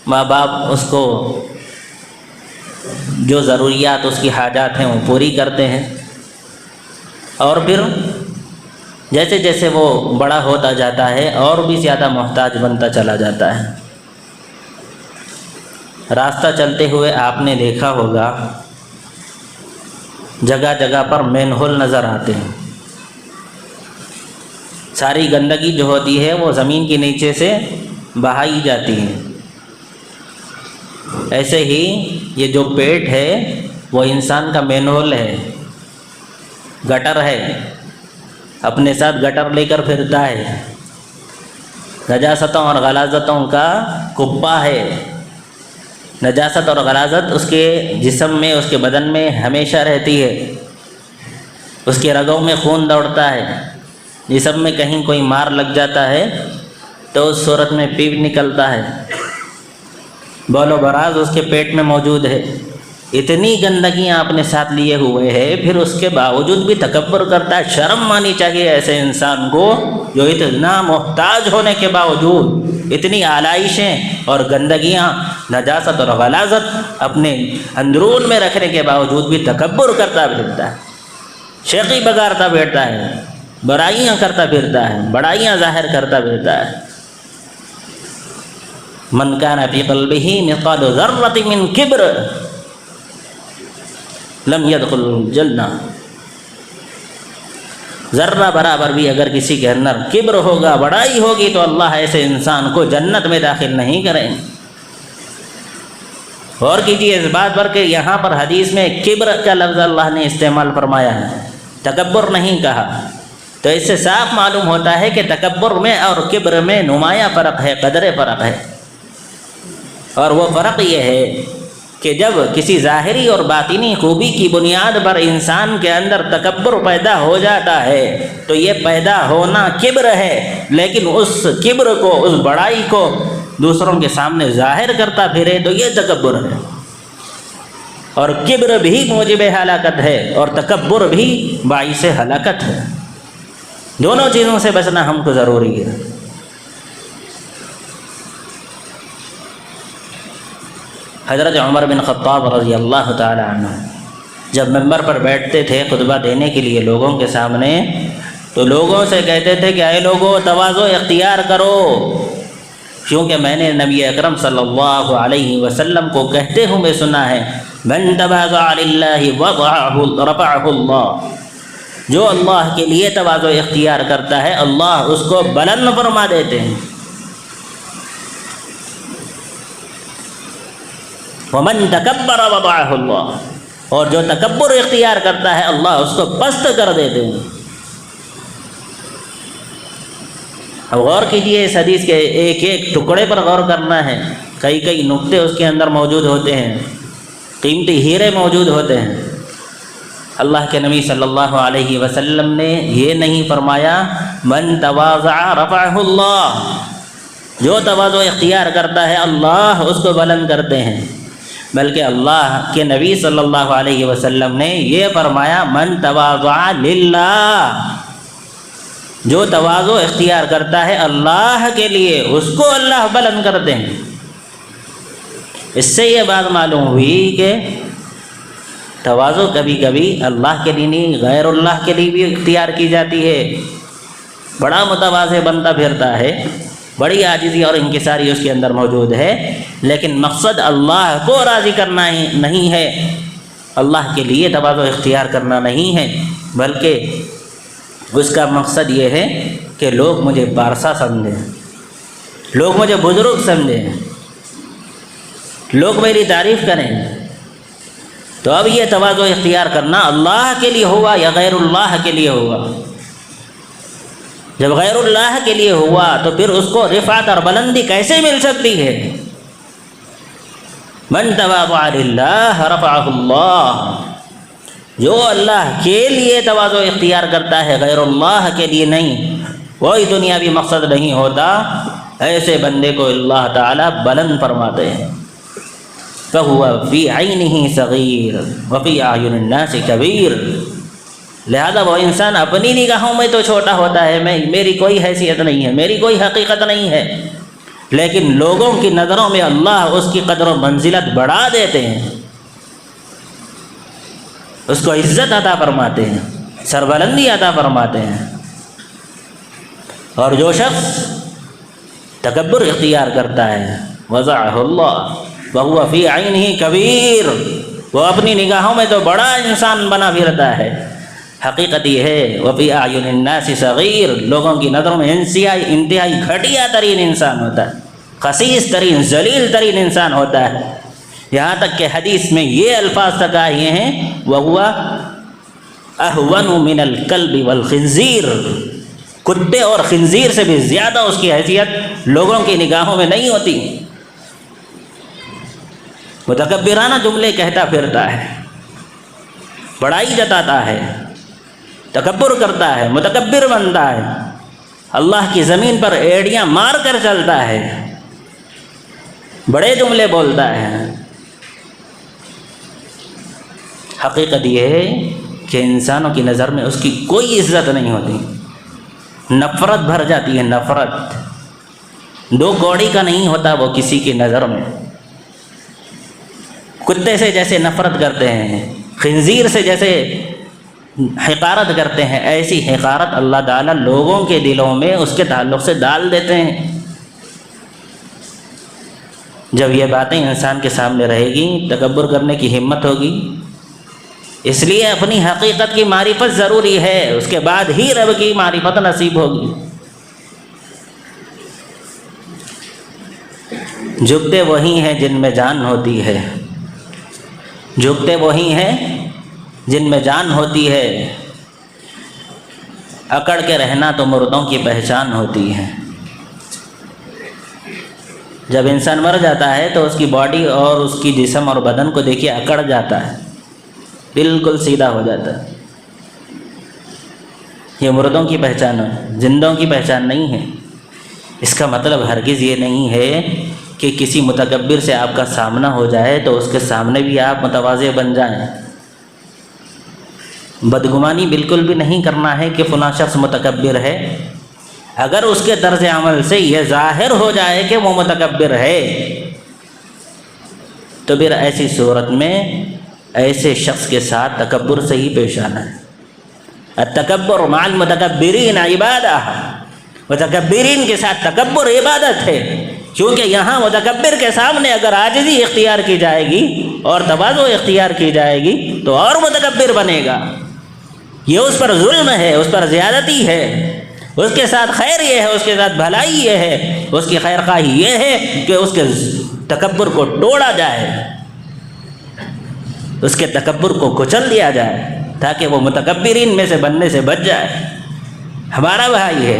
ماں باپ اس کو جو ضروریات اس کی حاجات ہیں وہ پوری کرتے ہیں، اور پھر جیسے جیسے وہ بڑا ہوتا جاتا ہے اور بھی زیادہ محتاج بنتا چلا جاتا ہے۔ راستہ چلتے ہوئے آپ نے دیکھا ہوگا جگہ جگہ پر مین ہول نظر آتے ہیں، ساری گندگی جو ہوتی ہے وہ زمین کے نیچے سے بہائی جاتی ہے۔ ایسے ہی یہ جو پیٹ ہے وہ انسان کا مین ہول ہے، گٹر ہے، اپنے ساتھ گٹر لے کر پھرتا ہے، نجاستوں اور غلاظتوں کا کپا ہے۔ نجاست اور غلاظت اس کے جسم میں، اس کے بدن میں ہمیشہ رہتی ہے، اس کے رگوں میں خون دوڑتا ہے، جسم میں کہیں کوئی مار لگ جاتا ہے تو اس صورت میں پیپ نکلتا ہے، بول و براز اس کے پیٹ میں موجود ہے۔ اتنی گندگیاں اپنے ساتھ لیے ہوئے ہے، پھر اس کے باوجود بھی تکبر کرتا ہے۔ شرم آنی چاہیے ایسے انسان کو جو اتنا محتاج ہونے کے باوجود اتنی آلائشیں اور گندگیاں، نجاست اور غلاظت اپنے اندرون میں رکھنے کے باوجود بھی تکبر کرتا پھرتا ہے، شیخی بگارتا پھرتا ہے، برائیاں کرتا پھرتا ہے، بڑائیاں ظاہر کرتا پھرتا ہے۔ من کان فی قلبہ مثقال ذرۃ من کبر لم يدخل الجنہ۔ ذرہ برابر بھی اگر کسی کے اندر کبر ہوگا، بڑائی ہوگی، تو اللہ ایسے انسان کو جنت میں داخل نہیں کریں گے۔ غور کیجیے اس بات پر کہ یہاں پر حدیث میں کبر کا لفظ اللہ نے استعمال فرمایا ہے، تکبر نہیں کہا۔ تو اس سے صاف معلوم ہوتا ہے کہ تکبر میں اور کبر میں نمایاں فرق ہے، قدر فرق ہے، اور وہ فرق یہ ہے کہ جب کسی ظاہری اور باطنی خوبی کی بنیاد پر انسان کے اندر تکبر پیدا ہو جاتا ہے تو یہ پیدا ہونا کبر ہے، لیکن اس کبر کو، اس بڑائی کو دوسروں کے سامنے ظاہر کرتا پھرے تو یہ تکبر ہے۔ اور کبر بھی موجب ہلاکت ہے اور تکبر بھی باعث ہلاکت ہے۔ دونوں چیزوں سے بچنا ہم کو ضروری ہے۔ حضرت عمر بن خطاب رضی اللہ تعالی عنہ جب ممبر پر بیٹھتے تھے خطبہ دینے کے لیے لوگوں کے سامنے، تو لوگوں سے کہتے تھے کہ اے لوگو تواضع اختیار کرو، کیونکہ میں نے نبی اکرم صلی اللہ علیہ وسلم کو کہتے ہوئے سنا ہے، من تواضع للہ رفعہ اللہ، جو اللہ کے لیے تواضع اختیار کرتا ہے اللہ اس کو بلند فرما دیتے ہیں۔ ومن تکبر وضعہ اللہ، اور جو تکبر اختیار کرتا ہے اللہ اس کو پست کر دیتے ہیں۔ اب غور کیجیے اس حدیث کے ایک ایک ٹکڑے پر غور کرنا ہے، کئی کئی نقطے اس کے اندر موجود ہوتے ہیں، قیمتی ہیرے موجود ہوتے ہیں۔ اللہ کے نبی صلی اللہ علیہ وسلم نے یہ نہیں فرمایا من تواضع رفعہ اللہ، جو تواضع اختیار کرتا ہے اللہ اس کو بلند کرتے ہیں، بلکہ اللہ کے نبی صلی اللہ علیہ وسلم نے یہ فرمایا من تواضع للہ، جو تواضع اختیار کرتا ہے اللہ کے لیے اس کو اللہ بلند کرتے ہیں۔ اس سے یہ بات معلوم ہوئی کہ تواضع کبھی کبھی اللہ کے لیے نہیں، غیر اللہ کے لیے بھی اختیار کی جاتی ہے۔ بڑا متواضع بنتا پھرتا ہے، بڑی عاجزی اور انکساری اس کے اندر موجود ہے، لیکن مقصد اللہ کو راضی کرنا ہی نہیں ہے، اللہ کے لیے تواضع اختیار کرنا نہیں ہے، بلکہ اس کا مقصد یہ ہے کہ لوگ مجھے پارسا سمجھیں، لوگ مجھے بزرگ سمجھیں، لوگ میری تعریف کریں۔ تو اب یہ تواضع اختیار کرنا اللہ کے لیے ہوا یا غیر اللہ کے لیے ہوا؟ جب غیر اللہ کے لیے ہوا تو پھر اس کو رفعت اور بلندی کیسے مل سکتی ہے؟ من تواضع للہ رفعہ اللہ، جو اللہ کے لیے تواضع اختیار کرتا ہے غیر اللہ کے لیے نہیں، کوئی دنیاوی مقصد نہیں ہوتا، ایسے بندے کو اللہ تعالیٰ بلند فرماتے ہیں۔ فهو في عينه صغير وفي أعين الناس كبير. لہذا وہ انسان اپنی نگاہوں میں تو چھوٹا ہوتا ہے، میری کوئی حیثیت نہیں ہے، میری کوئی حقیقت نہیں ہے، لیکن لوگوں کی نظروں میں اللہ اس کی قدر و منزلت بڑھا دیتے ہیں، اس کو عزت عطا فرماتے ہیں، سربلندی عطا فرماتے ہیں. اور جو شخص تکبر اختیار کرتا ہے وضعہ اللہ وہو فی عینہ کبیر، وہ اپنی نگاہوں میں تو بڑا انسان بنا پھرتا ہے، حقیقت یہ ہے وفی اعین الناس صغیر، لوگوں کی نظروں میں انتہائی گھٹیا ترین انسان ہوتا ہے، خسیس ترین ذلیل ترین انسان ہوتا ہے. یہاں تک کہ حدیث میں یہ الفاظ تک آئے ہیں وہو اہون من الکلب والخنزیر، کتے اور خنزیر سے بھی زیادہ اس کی حیثیت لوگوں کی نگاہوں میں نہیں ہوتی. متکبرانہ جملے کہتا پھرتا ہے، بڑائی جتاتا ہے، تکبر کرتا ہے، متکبر بنتا ہے، اللہ کی زمین پر ایڑیاں مار کر چلتا ہے، بڑے جملے بولتا ہے. حقیقت یہ ہے کہ انسانوں کی نظر میں اس کی کوئی عزت نہیں ہوتی، نفرت بھر جاتی ہے، نفرت. دو کوڑی کا نہیں ہوتا وہ کسی کی نظر میں. کتے سے جیسے نفرت کرتے ہیں، خنزیر سے جیسے حقارت کرتے ہیں، ایسی حقارت اللہ تعالیٰ لوگوں کے دلوں میں اس کے تعلق سے ڈال دیتے ہیں. جب یہ باتیں انسان کے سامنے رہے گی تکبر کرنے کی ہمت ہوگی. اس لیے اپنی حقیقت کی معرفت ضروری ہے، اس کے بعد ہی رب کی معرفت نصیب ہوگی. جھکتے وہی ہیں جن میں جان ہوتی ہے، جھکتے وہی ہیں جن میں جان ہوتی ہے، اکڑ کے رہنا تو مردوں کی پہچان ہوتی ہے. جب انسان مر جاتا ہے تو اس کی باڈی اور اس کی جسم اور بدن کو دیکھیے اکڑ جاتا ہے، بالکل سیدھا ہو جاتا ہے. یہ مردوں کی پہچان ہے، زندوں کی پہچان نہیں ہے. اس کا مطلب ہرگز یہ نہیں ہے کہ کسی متکبر سے آپ کا سامنا ہو جائے تو اس کے سامنے بھی آپ متواضع بن جائیں. بدگمانی بالکل بھی نہیں کرنا ہے کہ فلاں شخص متکبر ہے. اگر اس کے طرز عمل سے یہ ظاہر ہو جائے کہ وہ متکبر ہے تو پھر ایسی صورت میں ایسے شخص کے ساتھ تکبر سے ہی پیش آنا ہے. التکبر مع المتکبرین عبادہ، متکبرین کے ساتھ تکبر عبادت ہے. کیونکہ یہاں متکبر کے سامنے اگر عاجزی اختیار کی جائے گی اور تواضع اختیار کی جائے گی تو اور متکبر بنے گا. یہ اس پر ظلم ہے، اس پر زیادتی ہے. اس کے ساتھ خیر یہ ہے، اس کے ساتھ بھلائی یہ ہے، اس کی خیر خواہی یہ ہے کہ اس کے تکبر کو توڑا جائے، اس کے تکبر کو کچل دیا جائے تاکہ وہ متکبرین میں سے بننے سے بچ جائے. ہمارا بھائی ہے،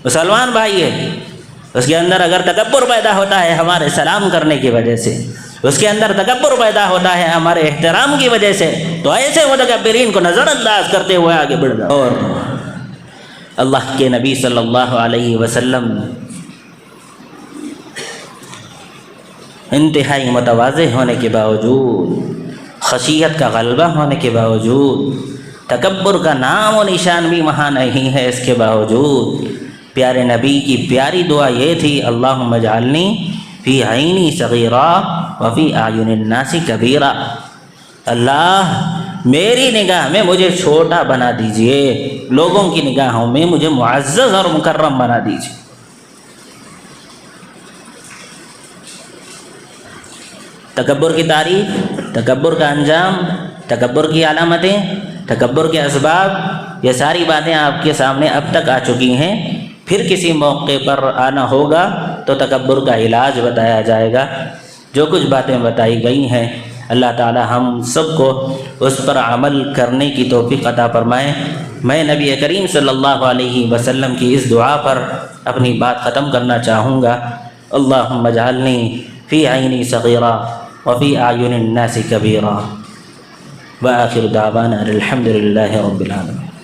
مسلمان بھائی ہے، اس کے اندر اگر تکبر پیدا ہوتا ہے ہمارے سلام کرنے کی وجہ سے، اس کے اندر تکبر پیدا ہوتا ہے ہمارے احترام کی وجہ سے، تو ایسے متکبرین کو نظر انداز کرتے ہوئے آگے بڑھ جاؤ. اور اللہ کے نبی صلی اللہ علیہ وسلم انتہائی متواضع ہونے کے باوجود، خشیت کا غلبہ ہونے کے باوجود، تکبر کا نام و نشان بھی وہاں نہیں ہے، اس کے باوجود پیارے نبی کی پیاری دعا یہ تھی اللہم اجعلنی فی عینی صغیرا وفی اعین الناس کبیرا. اللہ میری نگاہ میں مجھے چھوٹا بنا دیجئے، لوگوں کی نگاہوں میں مجھے معزز اور مکرم بنا دیجئے. تکبر کی تعریف، تکبر کا انجام، تکبر کی علامتیں، تکبر کے اسباب، یہ ساری باتیں آپ کے سامنے اب تک آ چکی ہیں. پھر کسی موقع پر آنا ہوگا تو تکبر کا علاج بتایا جائے گا. جو کچھ باتیں بتائی گئی ہیں اللہ تعالی ہم سب کو اس پر عمل کرنے کی توفیق عطا فرمائے. میں نبی کریم صلی اللہ علیہ وسلم کی اس دعا پر اپنی بات ختم کرنا چاہوں گا. اللہم اجعلنی فی عینی صغیرا وفی اعین الناس کبیرا. وآخر دعوانا الحمد للہ رب العالمین.